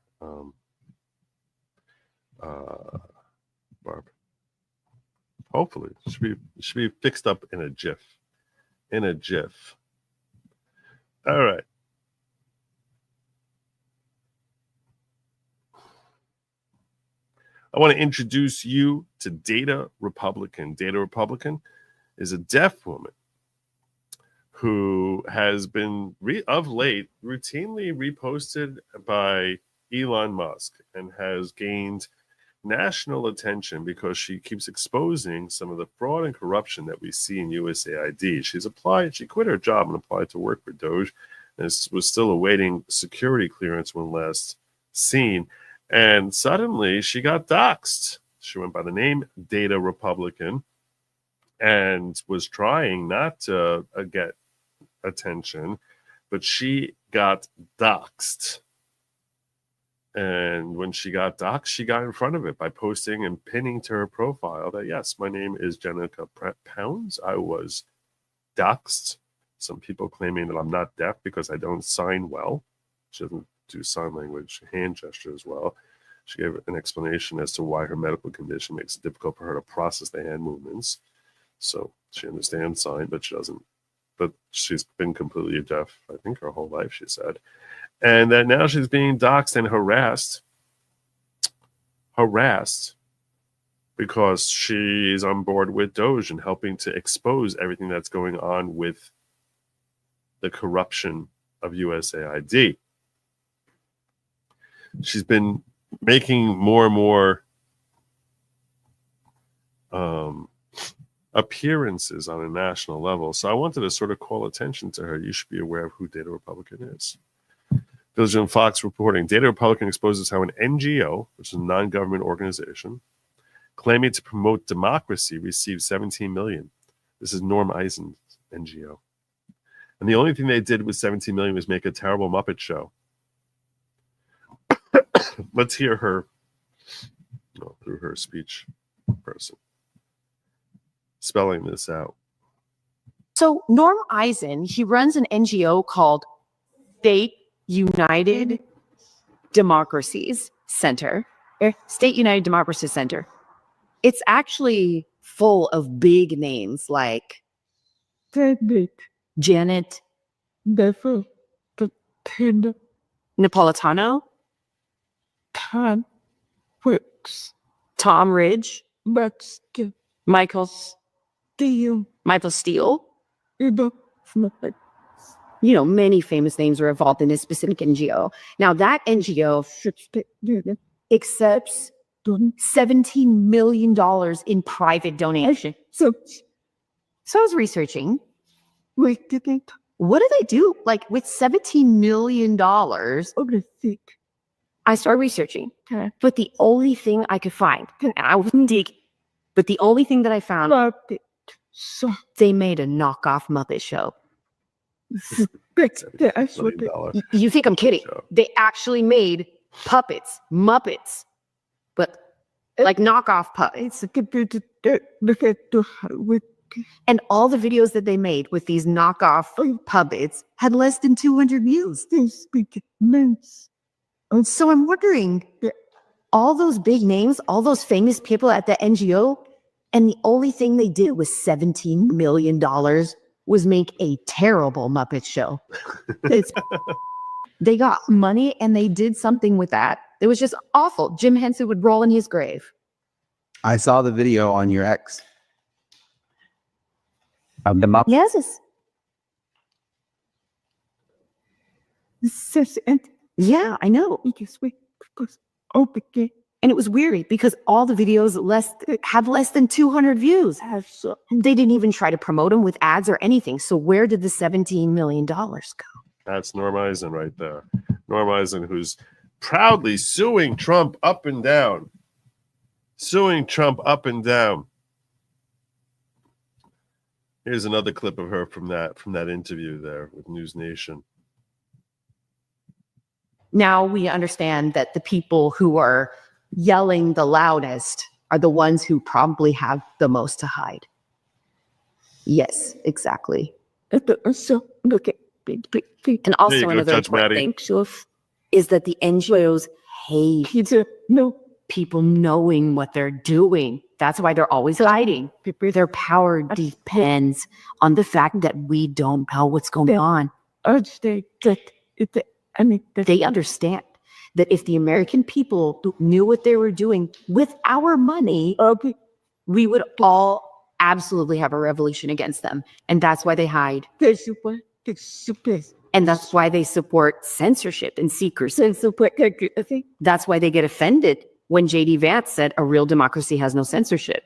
Barb. Hopefully, it should be fixed up in a jiff. In a jiff. All right. I want to introduce you to Data Republican. Data Republican is a deaf woman who has been, of late, routinely reposted by Elon Musk and has gained national attention because she keeps exposing some of the fraud and corruption that we see in USAID. She quit her job and applied to work for Doge and was still awaiting security clearance when last seen. And suddenly she got doxxed. She went by the name Data Republican and was trying not to get attention, but she got doxxed. And when she got doxxed, she got in front of it by posting and pinning to her profile that, yes, my name is Jenica Pounds. I was doxxed. Some people claiming that I'm not deaf because I don't sign well. She doesn't do sign language, hand gestures well. She gave an explanation as to why her medical condition makes it difficult for her to process the hand movements. So she understands sign, but she doesn't. But she's been completely deaf, I think, her whole life, she said. And that now she's being doxxed and harassed because she's on board with Doge and helping to expose everything that's going on with the corruption of USAID. She's been making more and more appearances on a national level. So I wanted to sort of call attention to her. You should be aware of who Data Republican is. Village and Fox reporting, Data Republican exposes how an NGO, which is a non-government organization, claiming to promote democracy, received $17 million. This is Norm Eisen's NGO. And the only thing they did with $17 million was make a terrible Muppet show. Let's hear her through her speech person spelling this out. So Norm Eisen, he runs an NGO called State United Democracies Center. State United Democracy Center. It's actually full of big names like Janet Napolitano, Tom Ridge, Michael Steele. You know, many famous names are involved in this specific NGO. Now, that NGO accepts $17 million in private donation. So I was researching. What do they do? Like with $17 million, I started researching. But the only thing I could find, and I wasn't digging, but the only thing that I found, they made a knockoff Muppet show. You think I'm kidding? They actually made Muppets, but like knockoff puppets. And all the videos that they made with these knockoff puppets had less than 200 views. And so I'm wondering, all those big names, all those famous people at the NGO, and the only thing they did was $17 million was make a terrible Muppet show. They got money and they did something with that. It was just awful. Jim Henson would roll in his grave. I saw the video on your ex. Of the Muppets. Yes. Yeah, I know. And it was weird because all the videos had less than 200 views. They didn't even try to promote them with ads or anything. So where did the $17 million go? That's Norm Eisen right there. Norm Eisen, who's proudly suing Trump up and down. Suing Trump up and down. Here's another clip of her from that interview there with News Nation. Now we understand that the people who are yelling the loudest are the ones who probably have the most to hide. Yes, exactly. And also another important thing is that the NGOs hate people knowing what they're doing. That's why they're always hiding. Their power depends on the fact that we don't know what's going on. They understand that if the American people knew what they were doing with our money, we would all absolutely have a revolution against them. And that's why they hide. And that's why they support censorship and secrecy. That's why they get offended when J.D. Vance said a real democracy has no censorship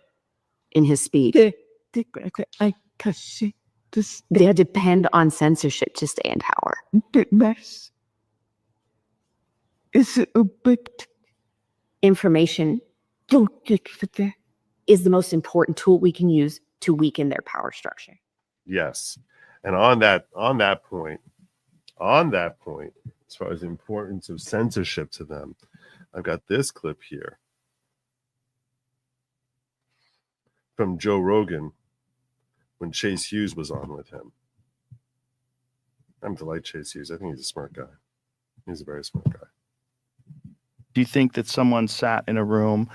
in his speech. They depend on censorship to stay in power. Information is the most important tool we can use to weaken their power structure. Yes. And on that point, as far as the importance of censorship to them, I've got this clip here from Joe Rogan when Chase Hughes was on with him. I'm to like Chase Hughes. I think he's a smart guy. He's a very smart guy. Do you think that someone sat in a room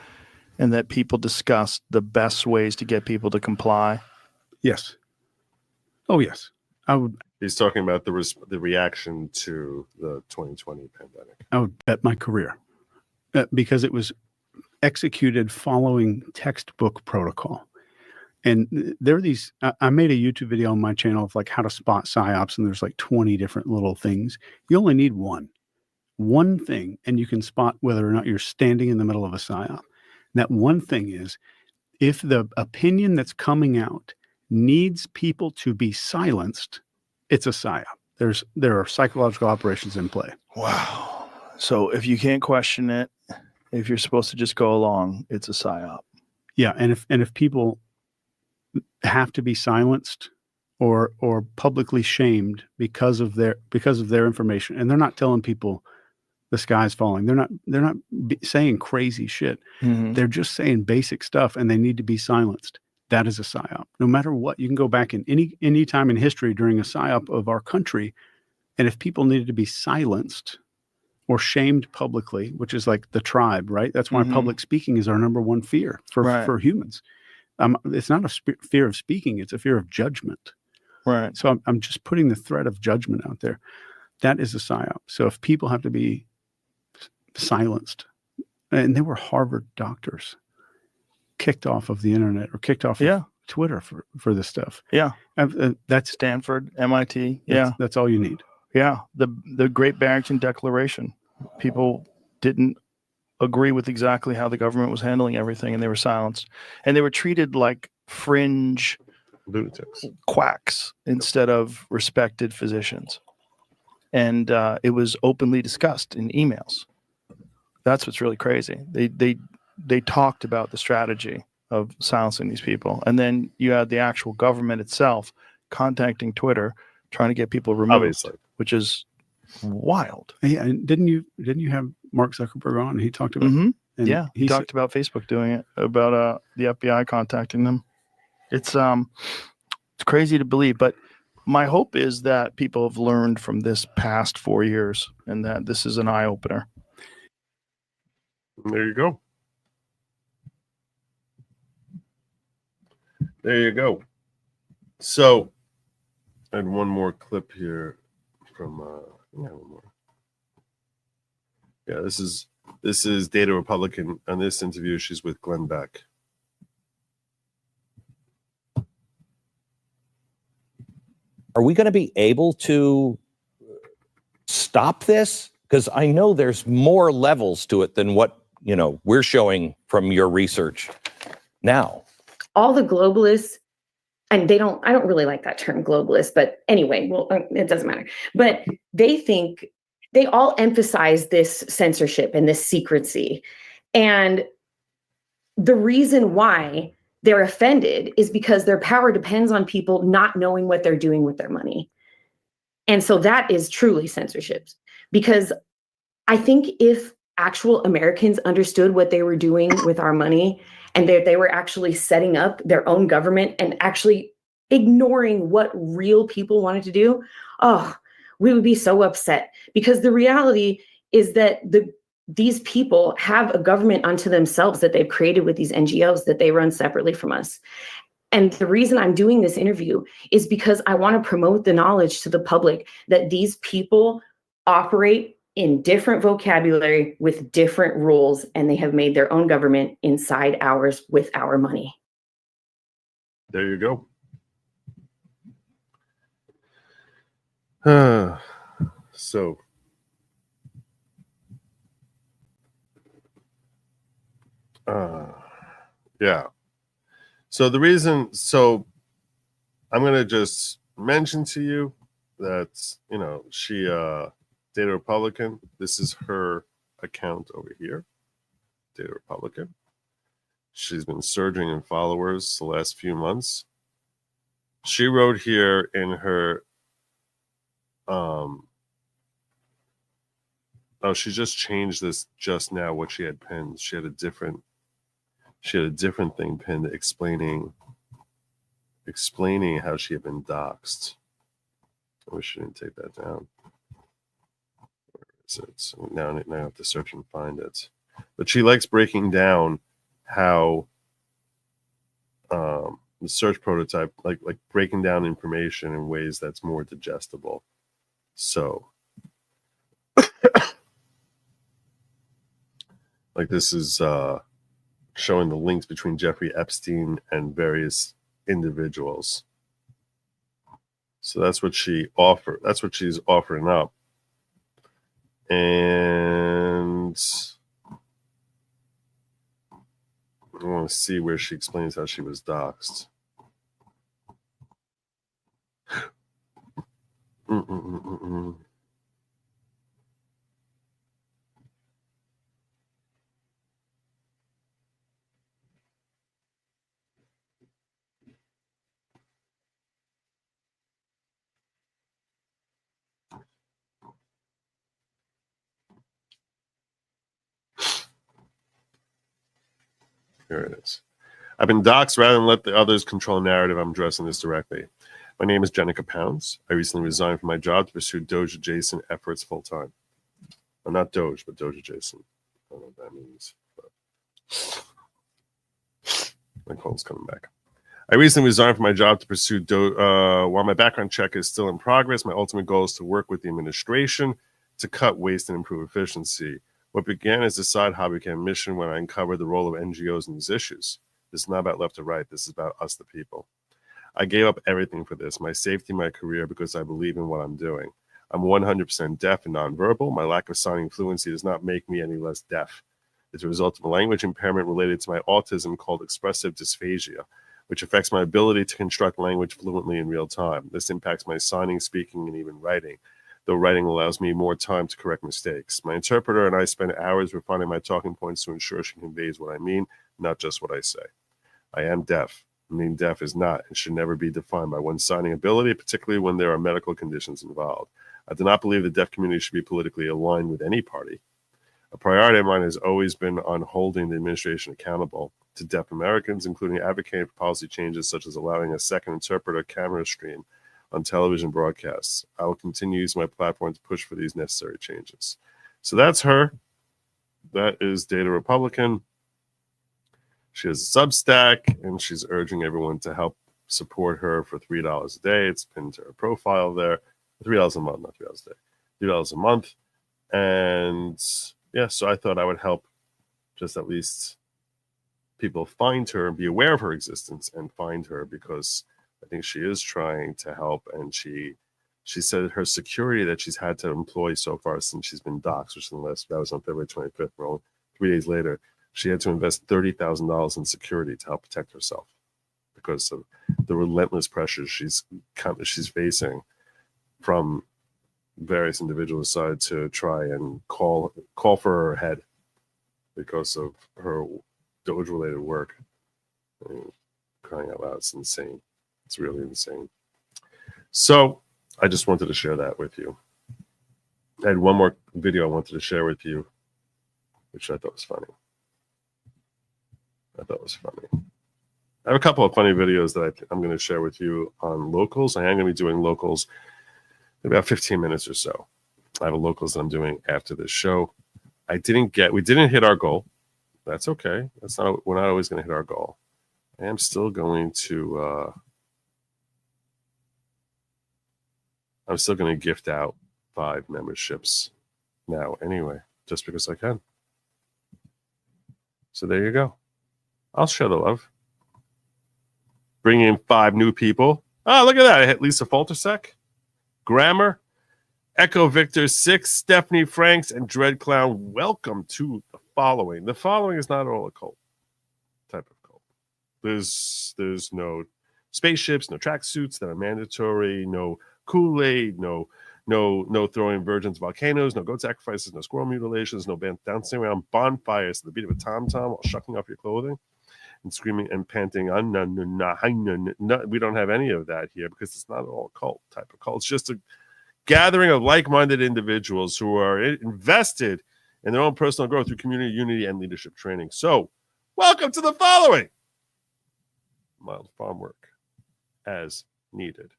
and that people discussed the best ways to get people to comply? Yes. Oh, yes. I would. He's talking about the reaction to the 2020 pandemic. I would bet my career because it was executed following textbook protocol. And there are these, I made a YouTube video on my channel of like how to spot psyops, and there's like 20 different little things. You only need one thing, and you can spot whether or not you're standing in the middle of a psyop. That one thing is if the opinion that's coming out needs people to be silenced, it's a psyop. There are psychological operations in play. Wow. So if you can't question it, if you're supposed to just go along, it's a psyop. Yeah, and if people have to be silenced or publicly shamed because of their information, and they're not telling people the sky's falling. They're not saying crazy shit. Mm-hmm. They're just saying basic stuff, and they need to be silenced. That is a psyop. No matter what, you can go back in any time in history during a psyop of our country, and if people needed to be silenced or shamed publicly, which is like the tribe, right? That's why public speaking is our number one fear for humans. It's not a fear of speaking; it's a fear of judgment. Right. So I'm just putting the threat of judgment out there. That is a psyop. So if people have to be silenced, and they were Harvard doctors kicked off of the internet or kicked off of Twitter for this stuff. Yeah. That's Stanford, MIT. That's all you need. Yeah. The Great Barrington Declaration. People didn't agree with exactly how the government was handling everything, and they were silenced. And they were treated like fringe lunatics, quacks, instead of respected physicians. And it was openly discussed in emails. That's what's really crazy. They talked about the strategy of silencing these people. And then you had the actual government itself contacting Twitter, trying to get people removed, obviously, which is wild. Yeah, and didn't you have Mark Zuckerberg on? He talked about and yeah, he talked about Facebook doing it, about the FBI contacting them. It's crazy to believe, but my hope is that people have learned from this past 4 years and that this is an eye opener. There you go. There you go. So, I had one more clip here from one more. Yeah, this is Data Republican. On this interview, she's with Glenn Beck. Are we going to be able to stop this? Because I know there's more levels to it than what, we're showing from your research now. All the globalists, and I don't really like that term globalist, but anyway, well, it doesn't matter. But they all emphasize this censorship and this secrecy. And the reason why they're offended is because their power depends on people not knowing what they're doing with their money. And so that is truly censorship. Because I think if actual Americans understood what they were doing with our money, and that they were actually setting up their own government and actually ignoring what real people wanted to do, we would be so upset. Because the reality is that these people have a government unto themselves that they've created with these NGOs that they run separately from us. And the reason I'm doing this interview is because I want to promote the knowledge to the public that these people operate in different vocabulary with different rules, and they have made their own government inside ours with our money. There you go. So, yeah. So I'm going to just mention to you that, she, Data Republican, this is her account over here, Data Republican. She's been surging in followers the last few months. She wrote here in her, she just changed this just now, what she had pinned. She had a different thing pinned explaining how she had been doxxed. I wish she didn't take that down. So now I have to search and find it. But she likes breaking down how the search prototype, like breaking down information in ways that's more digestible. So, like this is showing the links between Jeffrey Epstein and various individuals. So that's what she offered. That's what she's offering up. And I want to see where she explains how she was doxxed. Here it is. I've been doxxed rather than let the others control the narrative. I'm addressing this directly. My name is Jenica Pounds. I recently resigned from my job to pursue Doge adjacent efforts full time. Well, not Doge, but Doge adjacent. I don't know what that means. But my cold's coming back. I recently resigned from my job to pursue Doge. While my background check is still in progress, my ultimate goal is to work with the administration to cut waste and improve efficiency. What began as a side hobby became a mission when I uncovered the role of NGOs in these issues. This is not about left or right. This is about us, the people. I gave up everything for this, my safety, my career, because I believe in what I'm doing. I'm 100% deaf and nonverbal. My lack of signing fluency does not make me any less deaf. It's a result of a language impairment related to my autism called expressive dysphagia, which affects my ability to construct language fluently in real time. This impacts my signing, speaking, and even writing, though writing allows me more time to correct mistakes. My interpreter and I spend hours refining my talking points to ensure she conveys what I mean, not just what I say. I am deaf. Being deaf is not and should never be defined by one's signing ability, particularly when there are medical conditions involved. I do not believe the deaf community should be politically aligned with any party. A priority of mine has always been on holding the administration accountable to deaf Americans, including advocating for policy changes such as allowing a second interpreter camera stream on television broadcasts. I will continue using my platform to push for these necessary changes. So that's her. That is Data Republican. She has a Substack, and she's urging everyone to help support her for $3 a day. It's pinned to her profile there. $3 a month, not $3 a day. $3 a month. And yeah, so I thought I would help just at least people find her and be aware of her existence and find her, because I think she is trying to help. And she said her security that she's had to employ so far since she's been doxxed, which that was on February 25th, only 3 days later, she had to invest $30,000 in security to help protect herself because of the relentless pressures she's facing from various individuals decided to try and call for her head because of her Doge-related work. I mean, crying out loud, it's insane. It's really insane. So I just wanted to share that with you. I had one more video I wanted to share with you, which I thought was funny. I have a couple of funny videos that I'm going to share with you on locals. I am going to be doing locals in about 15 minutes or so. I have a locals that I'm doing after this show. We didn't hit our goal. That's okay. We're not always going to hit our goal. I am still going to gift out 5 memberships now anyway, just because I can. So there you go. I'll share the love. Bring in 5 new people. Oh, look at that. I hit Lisa Faltersek, Grammar, Echo Victor 6, Stephanie Franks, and Dread Clown. Welcome to the following. The following is not at all a cult type of cult. There's no spaceships, no tracksuits that are mandatory, no Kool-Aid, no throwing virgins volcanoes, no goat sacrifices, no squirrel mutilations, no dancing around bonfires to the beat of a tom-tom while shucking off your clothing and screaming and panting. We don't have any of that here because it's not at all a cult type of cult. It's just a gathering of like-minded individuals who are invested in their own personal growth through community unity and leadership training. So, welcome to the following. Mild farm work as needed.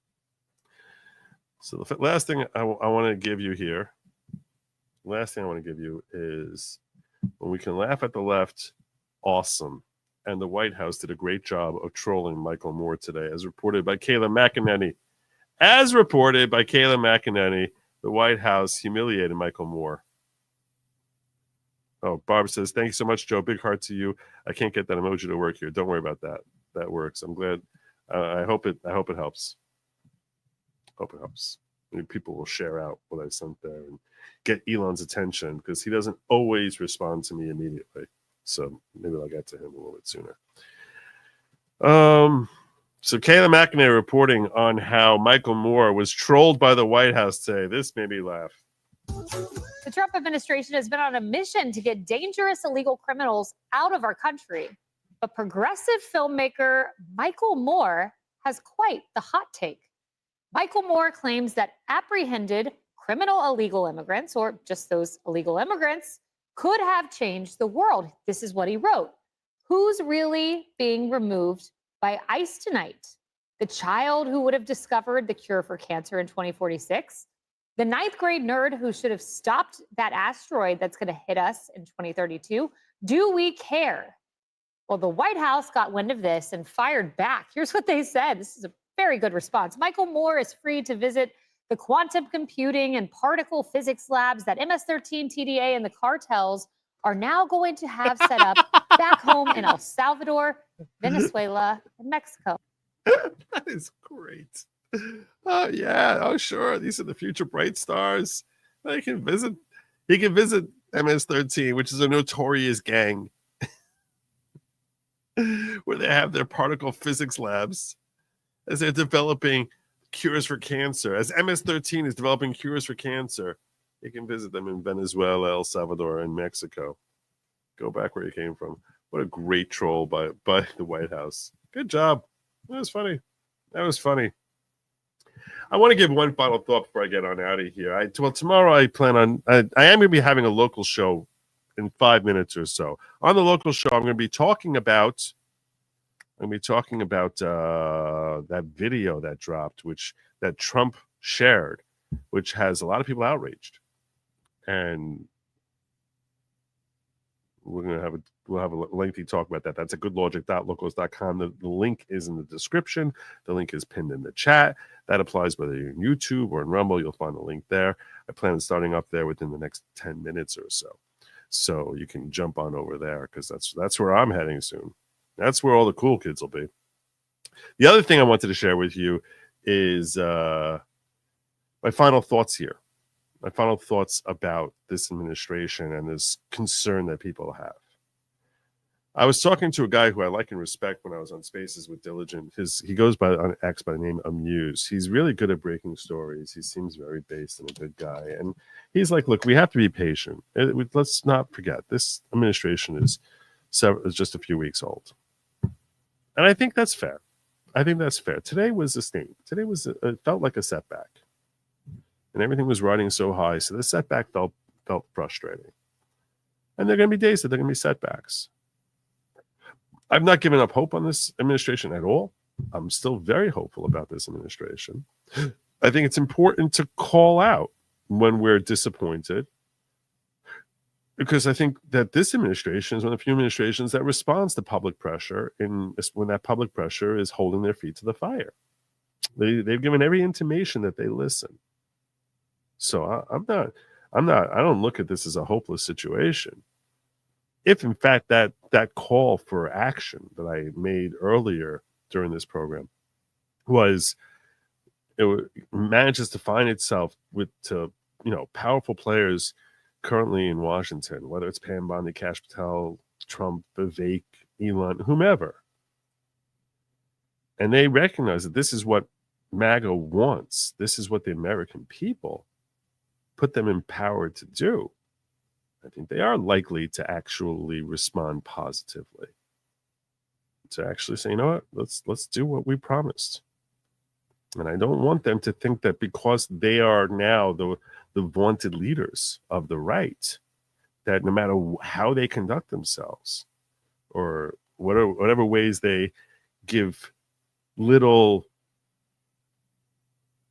So the last thing I want to give you here, is when we can laugh at the left, awesome. And the White House did a great job of trolling Michael Moore today, as reported by Kayla McEnany. The White House humiliated Michael Moore. Oh, Barb says, thank you so much, Joe. Big heart to you. I can't get that emoji to work here. Don't worry about that. That works. I'm glad. I hope it helps. Maybe people will share out what I sent there and get Elon's attention because he doesn't always respond to me immediately. So maybe I'll get to him a little bit sooner. So Kayla McEnany reporting on how Michael Moore was trolled by the White House today. This made me laugh. The Trump administration has been on a mission to get dangerous illegal criminals out of our country. But progressive filmmaker Michael Moore has quite the hot take. Michael Moore claims that apprehended criminal illegal immigrants, or just those illegal immigrants, could have changed the world. This is what he wrote. Who's really being removed by ICE tonight? The child who would have discovered the cure for cancer in 2046? The 9th grade nerd who should have stopped that asteroid that's going to hit us in 2032? Do we care? Well, the White House got wind of this and fired back. Here's what they said. This is a very good response. Michael Moore is free to visit the quantum computing and particle physics labs that MS-13, TDA, and the cartels are now going to have set up back home in El Salvador, Venezuela, and Mexico. That is great. Oh, yeah. Oh, sure. These are the future bright stars. He can visit MS-13, which is a notorious gang where they have their particle physics labs as they're developing cures for cancer. As MS-13 is developing cures for cancer, you can visit them in Venezuela, El Salvador, and Mexico. Go back where you came from. What a great troll by the White House. Good job. That was funny. That was funny. I want to give one final thought before I get on out of here. Tomorrow I plan on, I am going to be having a local show in 5 minutes or so. On the local show, I'm going to be talking about that video that dropped, that Trump shared, which has a lot of people outraged. And we'll have a lengthy talk about that. That's at goodlogic.locals.com. The link is in the description. The link is pinned in the chat. That applies whether you're in YouTube or in Rumble. You'll find the link there. I plan on starting up there within the next 10 minutes or so. So you can jump on over there because that's where I'm heading soon. That's where all the cool kids will be. The other thing I wanted to share with you is my final thoughts here. My final thoughts about this administration and this concern that people have. I was talking to a guy who I like and respect when I was on Spaces with Diligent. He goes on X by the name Amuse. He's really good at breaking stories. He seems very based and a good guy. And he's like, look, we have to be patient. Let's not forget, this administration is just a few weeks old. And I think that's fair. Today was a sting. Today it felt like a setback. And everything was riding so high. So the setback felt frustrating. And there are going to be days that there are going to be setbacks. I've not given up hope on this administration at all. I'm still very hopeful about this administration. I think it's important to call out when we're disappointed, because I think that this administration is one of the few administrations that responds to public pressure when that public pressure is holding their feet to the fire. They've given every intimation that they listen. So I don't look at this as a hopeless situation. If in fact that call for action that I made earlier during this program manages to find itself with powerful players currently in Washington, whether it's Pam Bondi, Kash Patel, Trump, Vivek, Elon, whomever, and they recognize that this is what MAGA wants. This is what the American people put them empowered to do. I think they are likely to actually respond positively. To actually say, you know what, let's do what we promised. And I don't want them to think that because they are now the vaunted leaders of the right, that no matter how they conduct themselves or whatever ways they give little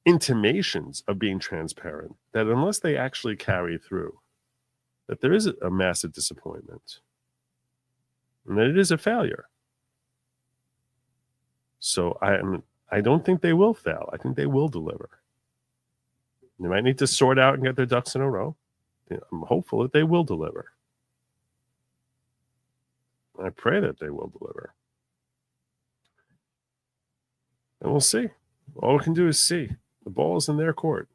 intimations of being transparent, that unless they actually carry through, that there is a massive disappointment and that it is a failure. So I don't think they will fail. I think they will deliver. They might need to sort out and get their ducks in a row. I'm hopeful that they will deliver. I pray that they will deliver. And we'll see. All we can do is see. The ball is in their court.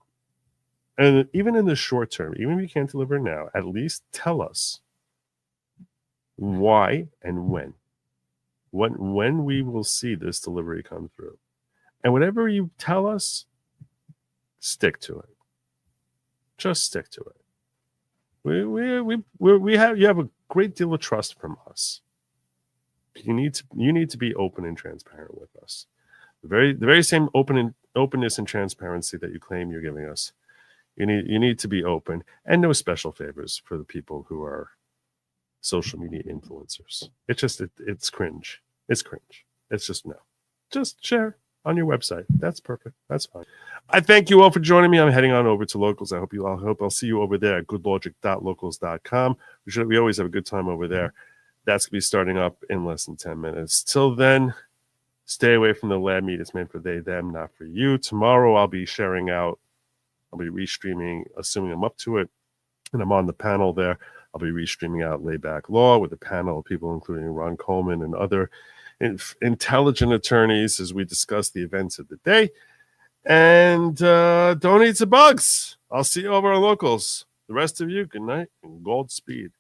And even in the short term, even if you can't deliver now, at least tell us why and when we will see this delivery come through. And whatever you tell us, stick to it. Just stick to it. You have a great deal of trust from us. You need to be open and transparent with us. The very same openness and transparency that you claim you're giving us. You need to be open, and no special favors for the people who are social media influencers. It's cringe. It's cringe. It's just no. Just share on your website. That's perfect. That's fine. I thank you all for joining me. I'm heading on over to Locals. I hope I'll see you over there at goodlogic.locals.com. We always have a good time over there. That's going to be starting up in less than 10 minutes. Till then, stay away from the lab meat. It's meant for they, them, not for you. Tomorrow I'll be restreaming, assuming I'm up to it, and I'm on the panel there. I'll be restreaming out Layback Law with a panel of people, including Ron Coleman and other intelligent attorneys, as we discuss the events of the day. And don't eat some bugs. I'll see you over on Locals. The rest of you, good night and Godspeed.